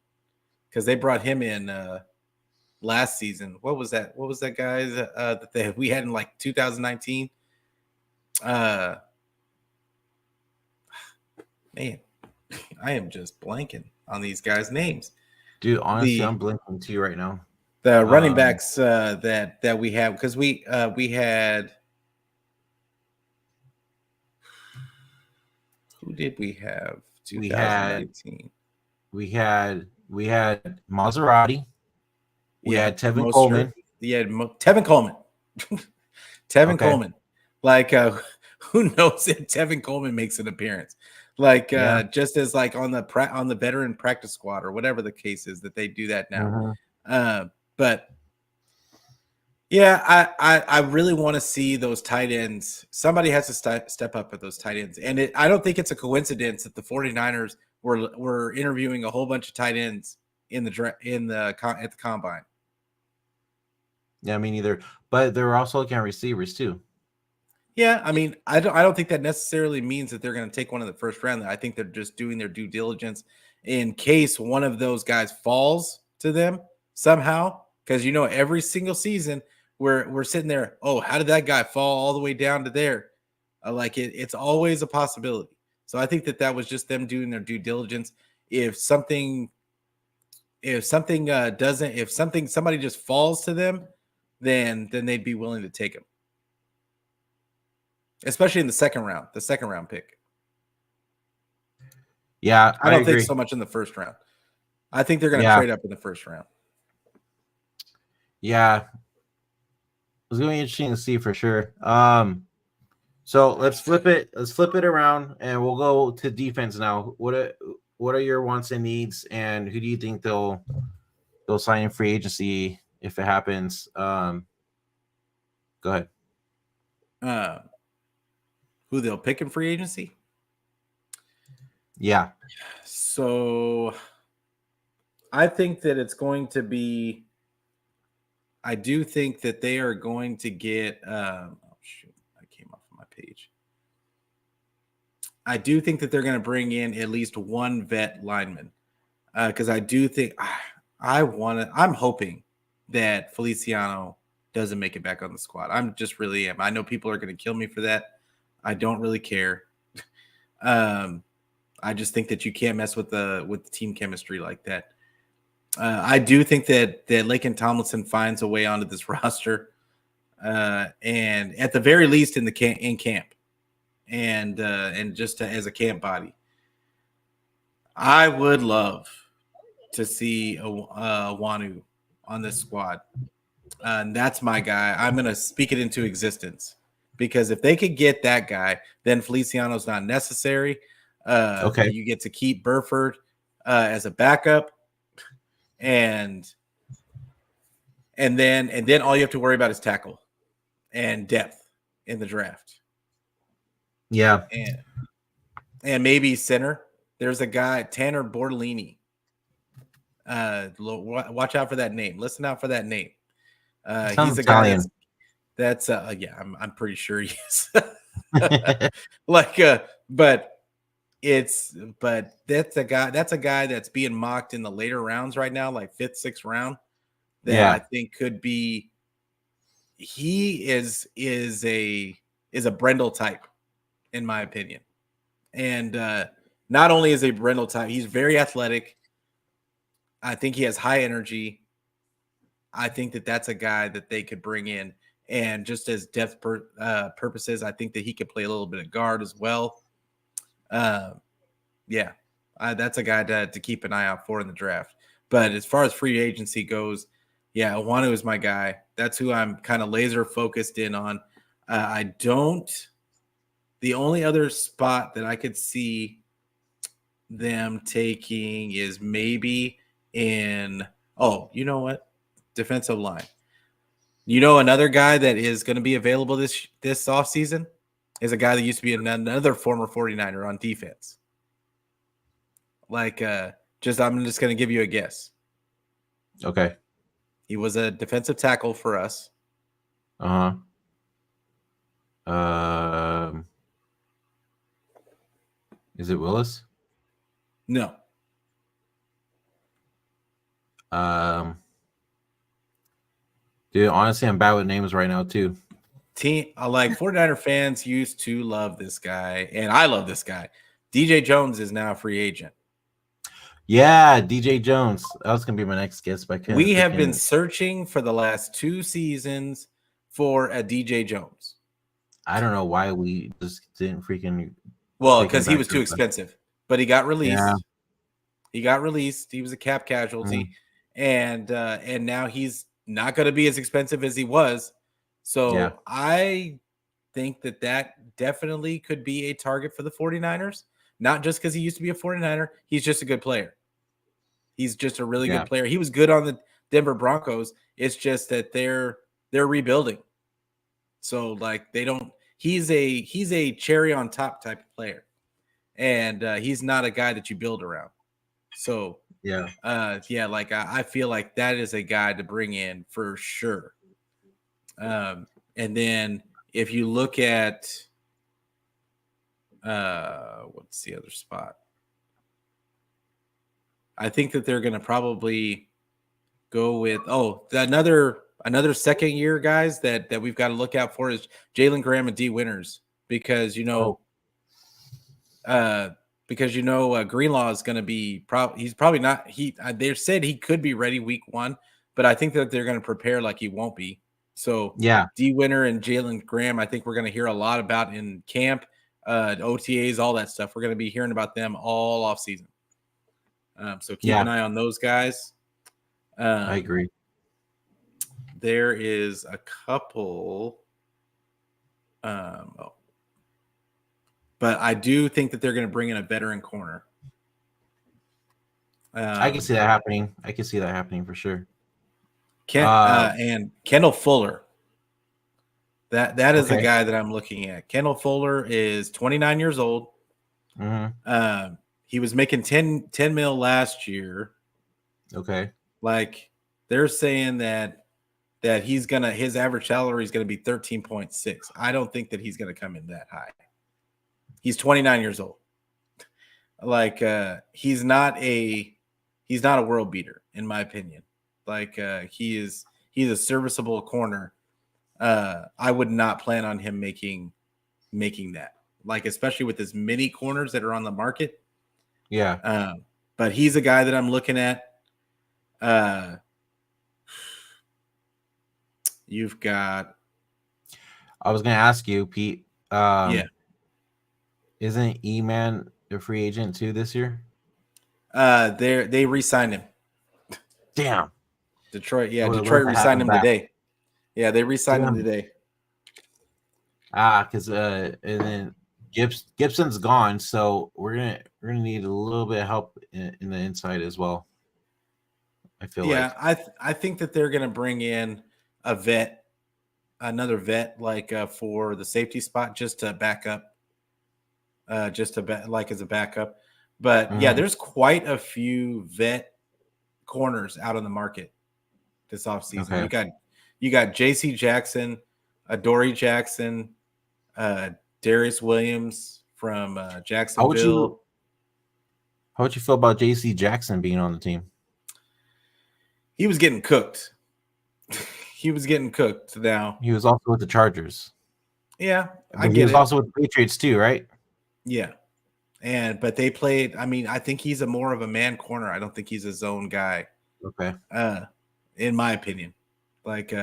Because they brought him in last season. What was that? What was that guy that we had in like 2019? Man, I am just blanking on these guys' names. Dude, honestly, I'm blinking to you right now. The running backs that we have, because we had, who did we have? 2019. We had Maserati. We had Tevin Coleman. Yeah, Tevin Coleman. Tevin Coleman. Like, who knows if Tevin Coleman makes an appearance? Like, just as like on the veteran practice squad or whatever the case is that they do that now. But yeah, I really want to see those tight ends. Somebody has to step up at those tight ends. And I don't think it's a coincidence that the 49ers were interviewing a whole bunch of tight ends at the combine. Yeah, me neither. But they're also looking at receivers too. Yeah, I mean, I don't think that necessarily means that they're going to take one in the first round. I think they're just doing their due diligence in case one of those guys falls to them somehow. Because every single season we're sitting there. Oh, how did that guy fall all the way down to there? It's always a possibility. So I think that was just them doing their due diligence. If somebody just falls to them, then they'd be willing to take him. Especially in the second round pick. Yeah, I don't think so much in the first round. I think they're going to trade up in the first round. Yeah. It's going to be interesting to see for sure. So let's flip it around and we'll go to defense now. What are your wants and needs, and who do you think they'll sign in free agency if it happens? Go ahead. Who they'll pick in free agency? Yeah. So I think that it's going to be. I do think that they are going to get. I came off of my page. I do think that they're going to bring in at least one vet lineman, because I do think I'm hoping that Feliciano doesn't make it back on the squad. I'm just really am. I know people are going to kill me for that. I don't really care. I just think that you can't mess with the team chemistry like that. I do think that Laken Tomlinson finds a way onto this roster, and at the very least in camp, and just as a camp body. I would love to see Wanu on this squad, and that's my guy. I'm going to speak it into existence, because if they could get that guy, then Feliciano's not necessary. You get to keep Burford as a backup. And then all you have to worry about is tackle and depth in the draft. Yeah. And maybe center. There's a guy, Tanner Bortolini. Watch out for that name. Listen out for that name. He's a guy that's I'm pretty sure he is. But that's a guy that's being mocked in the later rounds right now, like 5th, 6th round. I think could be. He is a Brendel type, in my opinion, and not only is a Brendel type, he's very athletic. I think he has high energy. I think that's a guy that they could bring in, and just as depth purposes, I think that he could play a little bit of guard as well. That's a guy to keep an eye out for in the draft. But as far as free agency goes, Iwanu is my guy. That's who I'm kind of laser focused in on. The only other spot that I could see them taking is maybe in, you know what? Defensive line. Another guy that is going to be available this offseason is a guy that used to be another former 49er on defense. I'm just going to give you a guess. Okay. He was a defensive tackle for us. Is it Willis? No. Dude, honestly, I'm bad with names right now too. 49er fans used to love this guy, and I love this guy. DJ Jones is now a free agent. Yeah, DJ Jones. That was going to be my next guess. We have been searching for the last 2 seasons for a DJ Jones. I don't know why we just didn't freaking. Well, because he was too expensive, but he got released. Yeah. He got released. He was a cap casualty, and now he's not going to be as expensive as he was. So I think that definitely could be a target for the 49ers, not just because he used to be a 49er. He's just a good player. He's just a really good player. He was good on the Denver Broncos. It's just that they're rebuilding. So like he's a cherry on top type of player. And he's not a guy that you build around. So like I feel like that is a guy to bring in for sure. And then if you look at what's the other spot? I think that they're going to probably go with another second year guys that we've got to look out for is Jalen Graham and D Winters because Greenlaw is going to be he's probably not they said he could be ready week 1, but I think that they're going to prepare like he won't be. So D Winter and Jalen Graham, I think we're going to hear a lot about in camp, OTAs, all that stuff. We're going to be hearing about them all off season. So keep an eye on those guys. I agree. There is a couple. But I do think that they're going to bring in a veteran corner. I can see that happening. I can see that happening for sure. And Kendall Fuller. That is the guy that I'm looking at. Kendall Fuller is 29 years old. Mm-hmm. He was making 10 mil last year. Okay. Like they're saying that his average salary is going to be 13.6. I don't think that he's going to come in that high. He's 29 years old. Like he's not a world beater in my opinion. Like he's a serviceable corner. I would not plan on him making that. Like especially with as many corners that are on the market. Yeah. But he's a guy that I'm looking at. You've got. I was going to ask you, Pete. Isn't E-Man a free agent too this year? They re-signed him. Damn. Detroit re-signed him today. Yeah, they re-signed him today. Because and then Gibson's gone, so we're gonna need a little bit of help in the inside as well. I feel like. I think that they're gonna bring in another vet, like for the safety spot, just to back up, as a backup. But there's quite a few vet corners out on the market this offseason. Okay. You got J.C. Jackson, Adoree Jackson, Darius Williams from Jacksonville. How would you feel about J.C. Jackson being on the team? He was getting cooked. Now he was also with the Chargers. Yeah, he was also with the Patriots too, right? Yeah, but they played. I mean, I think he's more of a man corner. I don't think he's a zone guy. Okay. In my opinion, like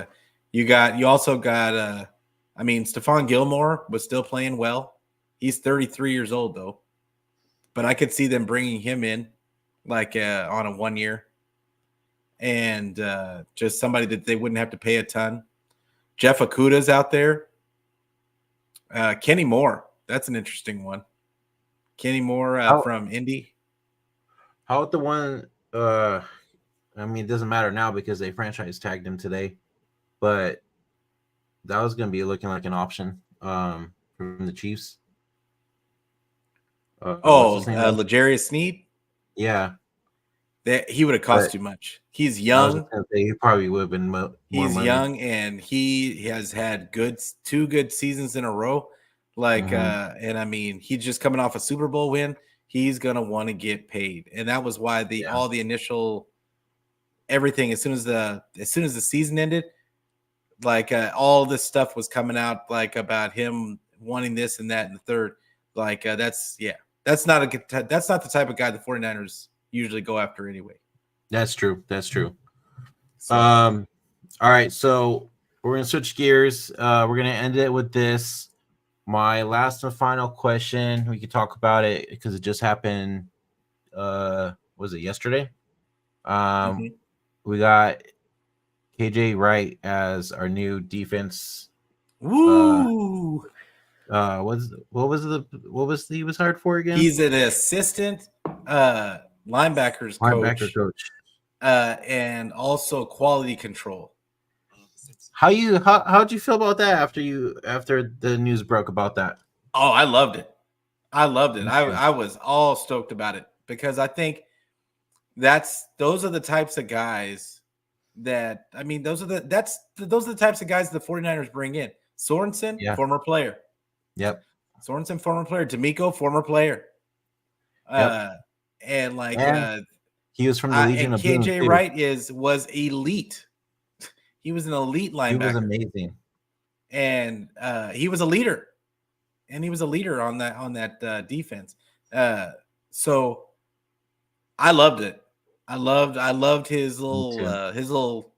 you also got. I mean, Stephon Gilmore was still playing well. He's 33 years old though, but I could see them bringing him in, like on a 1 year. And just somebody that they wouldn't have to pay a ton. Jeff Okudah's out there. Kenny Moore. That's an interesting one. Kenny Moore from Indy. How about the one? I mean, it doesn't matter now because they franchise tagged him today. But that was going to be looking like an option from the Chiefs. L'Jarius Sneed? Yeah. He would have cost too much. He's young. He probably would have been more He's money. Young, and he has had two good seasons in a row. And I mean, he's just coming off a Super Bowl win. He's gonna want to get paid, and that was why all the initial everything as soon as the season ended, all this stuff was coming out about him wanting this and that and the third. That's not the type of guy the 49ers usually go after anyway. That's true. So. All right, so we're gonna switch gears. We're gonna end it with this. My last and final question. We could talk about it because it just happened. Was it yesterday? We got KJ Wright as our new defense Woo! What was he was hired for again? He's an assistant linebackers coach. And also quality control. How'd you feel about that after the news broke about that? Oh, I loved it. I was all stoked about it because I think those are the types of guys that those are the types of guys the 49ers bring in. Sworreson, former player. Yep. Sworreson, former player. D'Amico, former player. Yep. And he was from the Legion of Boom. KJ Wright was elite. He was an elite linebacker. He was amazing. And he was a leader. And he was a leader on that defense. So I loved it. I loved his little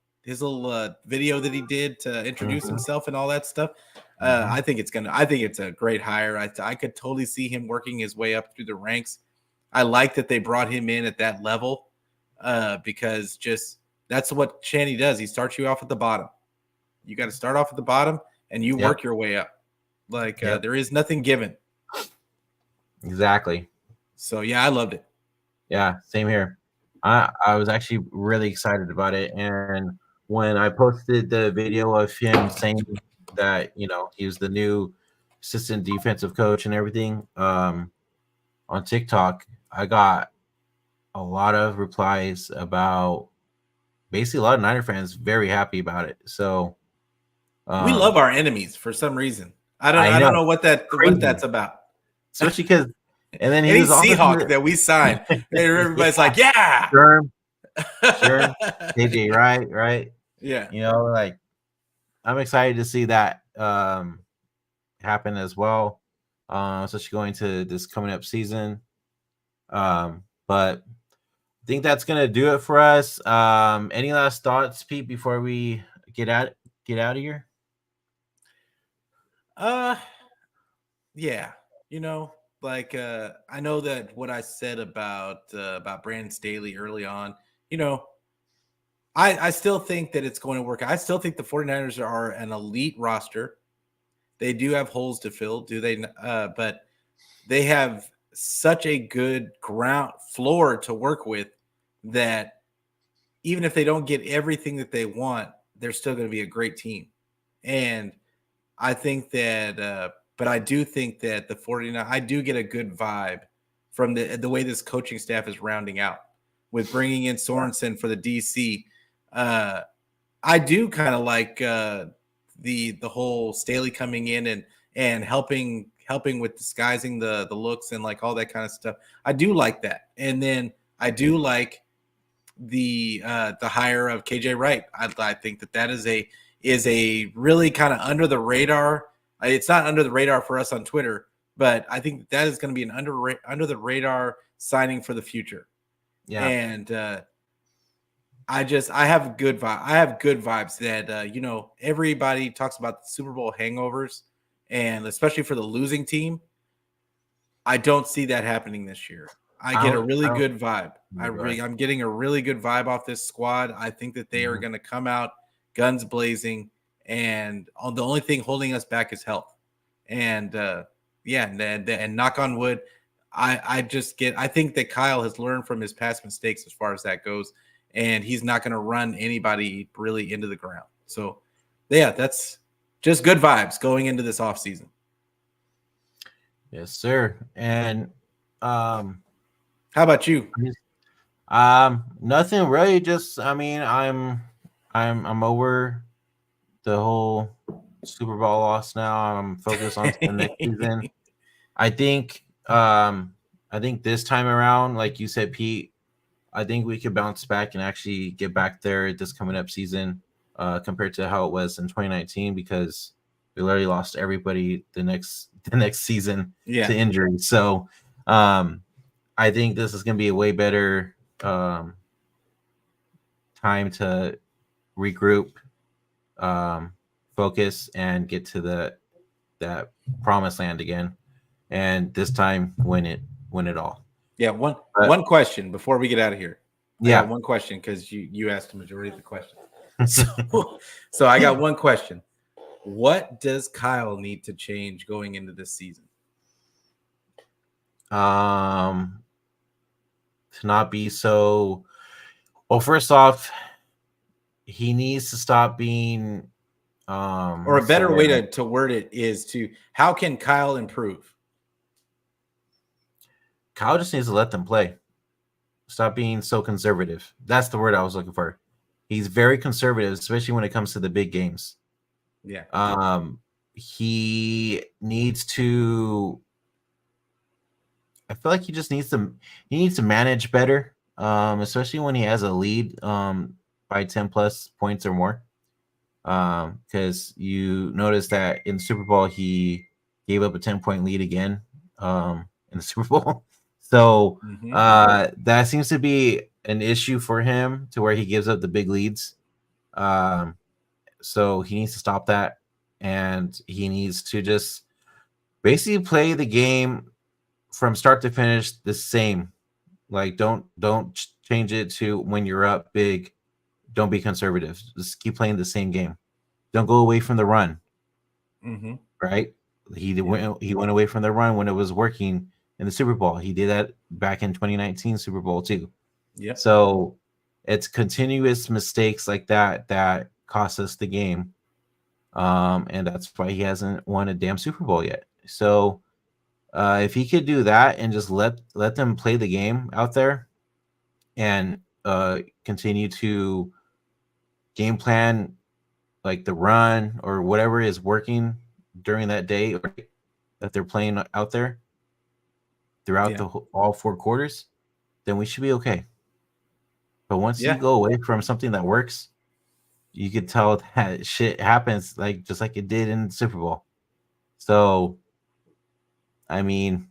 video that he did to introduce himself and all that stuff. I think it's a great hire. I could totally see him working his way up through the ranks. I like that they brought him in at that level because just that's what Shanny does. He starts you off at the bottom. You got to start off at the bottom and you work your way up. Like there is nothing given. Exactly. So yeah, I loved it. Yeah, same here. I was actually really excited about it. And when I posted the video of him saying that, he was the new assistant defensive coach and everything on TikTok, I got a lot of replies about basically a lot of Niner fans very happy about it. So we love our enemies for some reason. I don't know what that's about. Especially because and then he was Seahawk that we signed. Everybody's like, yeah. Sure. KJ, right? Yeah. Like I'm excited to see that happen as well. Especially going to this coming up season. But I think that's gonna do it for us. Any last thoughts, Pete, before we get out of here? Yeah. I know that what I said about Brandon Staley early on, I still think that it's going to work. I still think the 49ers are an elite roster. They do have holes to fill, do they? But they have such a good ground floor to work with that even if they don't get everything that they want, they're still going to be a great team. And I think that but I do think that the 49ers, I do get a good vibe from the way this coaching staff is rounding out with bringing in Sworreson for the DC. I do kind of like the whole Staley coming in and helping with disguising the looks and like all that kind of stuff. I do like that. And then I do like the hire of KJ Wright. I think that is a really kind of under the radar. It's not under the radar for us on Twitter, but I think that is going to be an under the radar signing for the future. Yeah. And I have good vibe. I have good vibes that everybody talks about the Super Bowl hangovers, and especially for the losing team. I don't see that happening this year. I get a really good vibe. I'm getting a really good vibe off this squad. I think that they are going to come out guns blazing. And the only thing holding us back is health. And and knock on wood, I think that Kyle has learned from his past mistakes as far as that goes, and he's not going to run anybody really into the ground. So, yeah, that's just good vibes going into this offseason. Yes, sir. And how about you? Nothing really. Just I'm over the whole Super Bowl loss now. I'm focused on the next season. I think this time around, like you said, Pete, I think we could bounce back and actually get back there this coming up season compared to how it was in 2019 because we literally lost everybody the next season to injury. So I think this is going to be a way better time to regroup, focus, and get to that promised land again, and this time win it all. Yeah, one question before we get out of here. I got one question because you asked the majority of the question. So I got one question. What does Kyle need to change going into this season? To not be so. Well, first off, he needs to stop being. Or a better way to word it is to how can Kyle improve? Kyle just needs to let them play. Stop being so conservative. That's the word I was looking for. He's very conservative, especially when it comes to the big games. Yeah. He needs to. I feel like he just needs to manage better, especially when he has a lead by 10 plus points or more. Because you notice that in the Super Bowl he gave up a 10-point lead again in the Super Bowl. So that seems to be an issue for him to where he gives up the big leads. So he needs to stop that, and he needs to just basically play the game from start to finish the same. Like don't change it to when you're up big. Don't be conservative. Just keep playing the same game. Don't go away from the run. Right? He went away from the run when it was working in the Super Bowl. He did that back in 2019 Super Bowl too. Yeah. So it's continuous mistakes like that that cost us the game. And that's why he hasn't won a damn Super Bowl yet. So if he could do that and just let them play the game out there and continue to game plan like the run or whatever is working during that day that they're playing out there throughout all 4 quarters, then we should be okay. But once you go away from something that works, you could tell that shit happens like just like it did in the Super Bowl. So, I mean,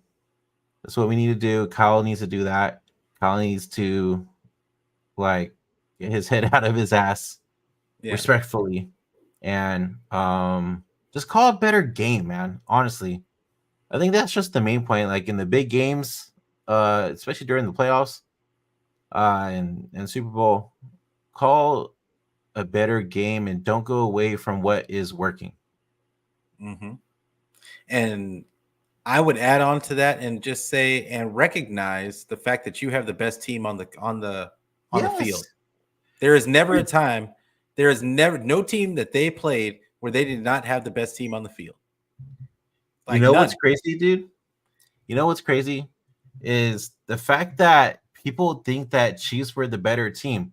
that's what we need to do. Kyle needs to do that. Kyle needs to like get his head out of his ass respectfully and just call a better game, man. Honestly, I think that's just the main point. Like in the big games, especially during the playoffs, and Super Bowl, call a better game and don't go away from what is working. And I would add on to that and just say and recognize the fact that you have the best team on the field. There is never a time, there is never no team that they played where they did not have the best team on the field. Like what's crazy, dude? You know what's crazy is the fact that people think that Chiefs were the better team.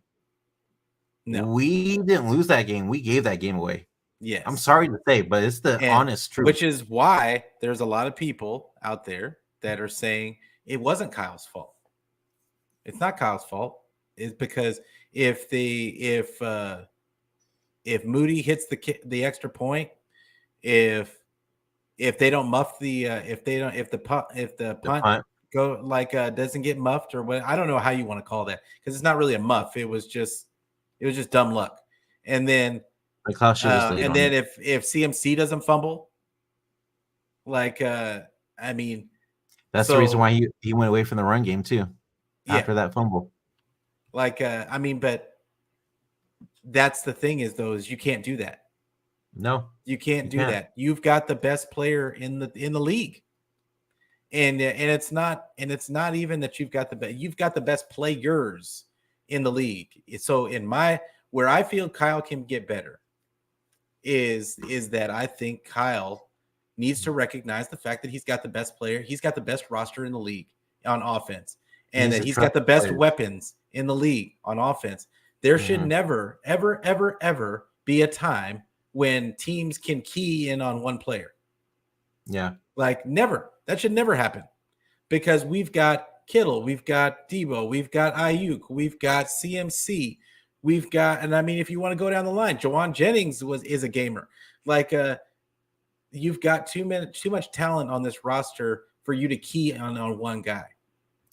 No, we didn't lose that game. We gave that game away. Yes. I'm sorry to say, but it's the honest truth. Which is why there's a lot of people out there that are saying it wasn't Kyle's fault. It's not Kyle's fault. It's because if Moody hits the extra point, if they don't muff the if the punt go like doesn't get muffed or what, I don't know how you want to call that, because it's not really a muff. It was just dumb luck. And then and then if CMC doesn't fumble, like I mean, that's the reason why he went away from the run game too after that fumble. Like I mean, but that's the thing is you can't do that. No, you can't do that. You've got the best player in the league, and it's not even that you've got the best players in the league. So where I feel Kyle can get better is that I think Kyle needs to recognize the fact that he's got the best player, he's got the best roster in the league on offense, and that he's got the best weapons in the league on offense. There should never, ever, ever, ever be a time when teams can key in on one player. Yeah. Like never. That should never happen, because we've got Kittle, we've got Debo, we've got Ayuk, we've got CMC, we've got, and I mean, if you want to go down the line, Jawan Jennings is a gamer. Like you've got too much talent on this roster for you to key on one guy.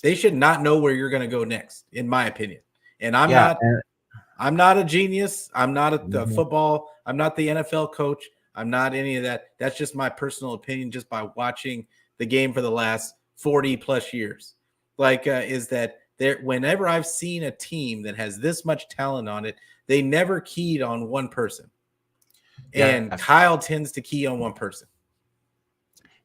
They should not know where you're going to go next, in my opinion. And I'm not a genius. I'm not a football. I'm not the NFL coach. I'm not any of that. That's just my personal opinion, just by watching the game for the last 40 plus years. Like, is that whenever I've seen a team that has this much talent on it, they never keyed on one person. And Kyle tends to key on one person.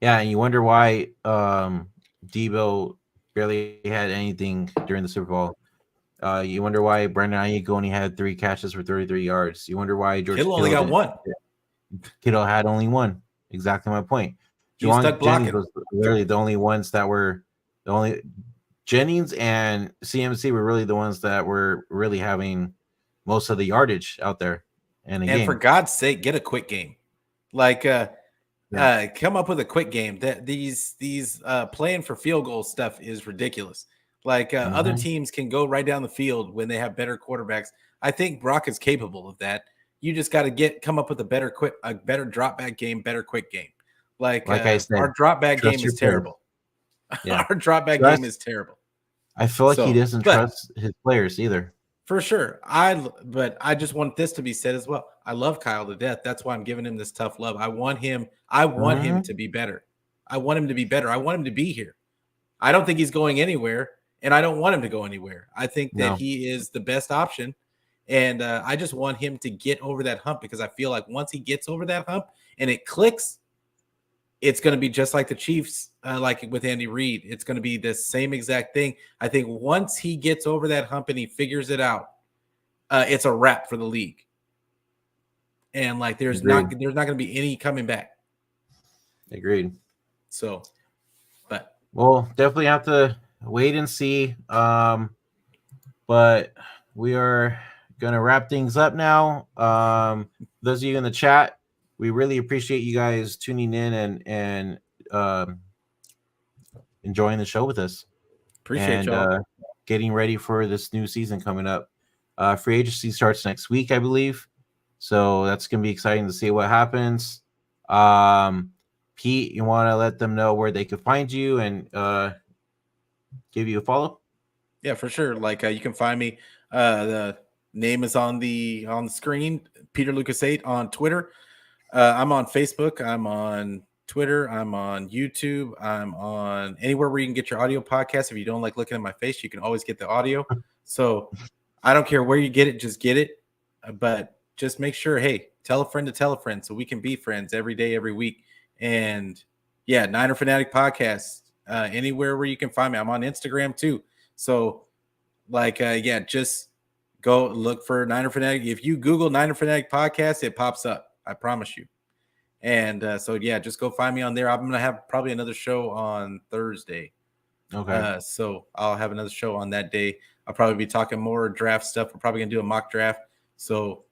Yeah, and you wonder why Debo barely had anything during the Super Bowl. You wonder why Brandon Ayuk only had 3 catches for 33 yards. You wonder why George Kittle only got one. Kittle had only one. Exactly my point. Juwan Jennings was literally the only ones that were the only Jennings and CMC were really the ones that were really having most of the yardage out there. And for God's sake, get a quick game. Like come up with a quick game. That these playing for field goal stuff is ridiculous. Like other teams can go right down the field when they have better quarterbacks. I think Brock is capable of that. You just got to come up with a better drop back game, better quick game. Like I said, our drop back game is terrible. Yeah. Our drop back game is terrible. I feel like he doesn't trust his players either. For sure. But I just want this to be said as well. I love Kyle to death. That's why I'm giving him this tough love. I want him to be better. I want him to be better. I want him to be here. I don't think he's going anywhere, and I don't want him to go anywhere. I think that he is the best option, and I just want him to get over that hump, because I feel like once he gets over that hump and it clicks, it's going to be just like the Chiefs, like with Andy Reid. It's going to be the same exact thing. I think once he gets over that hump and he figures it out, it's a wrap for the league. And like there's not going to be any coming back. Agreed. So, but we'll definitely have to wait and see. But we are going to wrap things up now. Those of you in the chat, we really appreciate you guys tuning in and enjoying the show with us. Appreciate y'all. Getting ready for this new season coming up. Free agency starts next week, I believe. So that's going to be exciting to see what happens. Pete, you want to let them know where they can find you and give you a follow? Yeah, for sure. Like you can find me. The name is on the screen. Peter Lucas 8 on Twitter. I'm on Facebook. I'm on Twitter. I'm on YouTube. I'm on anywhere where you can get your audio podcast. If you don't like looking at my face, you can always get the audio. So I don't care where you get it, just get it. But just make sure, hey, tell a friend to tell a friend so we can be friends every day, every week. And yeah, Niner Fanatic Podcast, anywhere where you can find me. I'm on Instagram too. So like, just go look for Niner Fanatic. If you Google Niner Fanatic Podcast, it pops up. I promise you. And so, yeah, just go find me on there. I'm going to have probably another show on Thursday. Okay. So I'll have another show on that day. I'll probably be talking more draft stuff. We're probably going to do a mock draft. So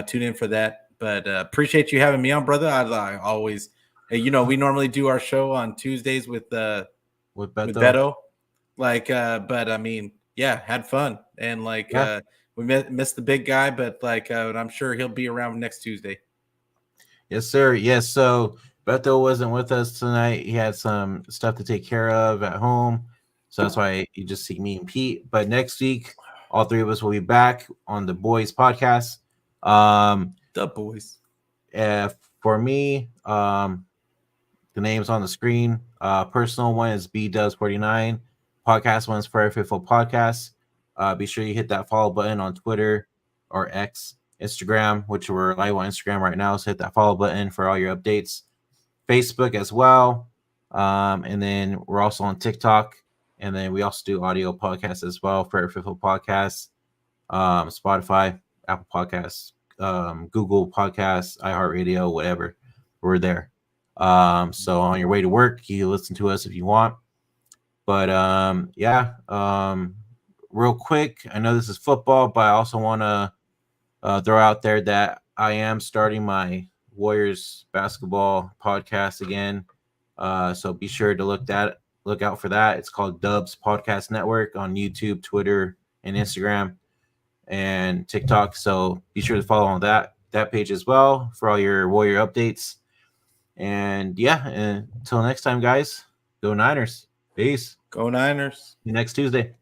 tune in for that. But appreciate you having me on, brother. I always, we normally do our show on Tuesdays with Beto. Like, but I mean, yeah, had fun. And like, we missed the big guy, but like, I'm sure he'll be around next Tuesday. Yes, sir. Yes. So Beto wasn't with us tonight. He had some stuff to take care of at home. So that's why you just see me and Pete. But next week, all three of us will be back on the Boys podcast. The Boys. For me, the name's on the screen. Personal one is BDubs49. Podcast one is Forever Faithful Podcast. Be sure you hit that follow button on Twitter or X, Instagram, which we're live on Instagram right now. So hit that follow button for all your updates. Facebook as well. And then we're also on TikTok. And then we also do audio podcasts as well for Faithful Podcasts, Spotify, Apple Podcasts, Google Podcasts, iHeartRadio, whatever. We're there. So on your way to work, you listen to us if you want. But real quick, I know this is football, but I also want to throw out there that I am starting my Warriors basketball podcast again. So be sure to look out for that. It's called Dubs Podcast Network on YouTube, Twitter, and Instagram, and TikTok. So be sure to follow on that page as well for all your Warrior updates. And until next time, guys, go Niners. Peace. Go Niners. See you next Tuesday.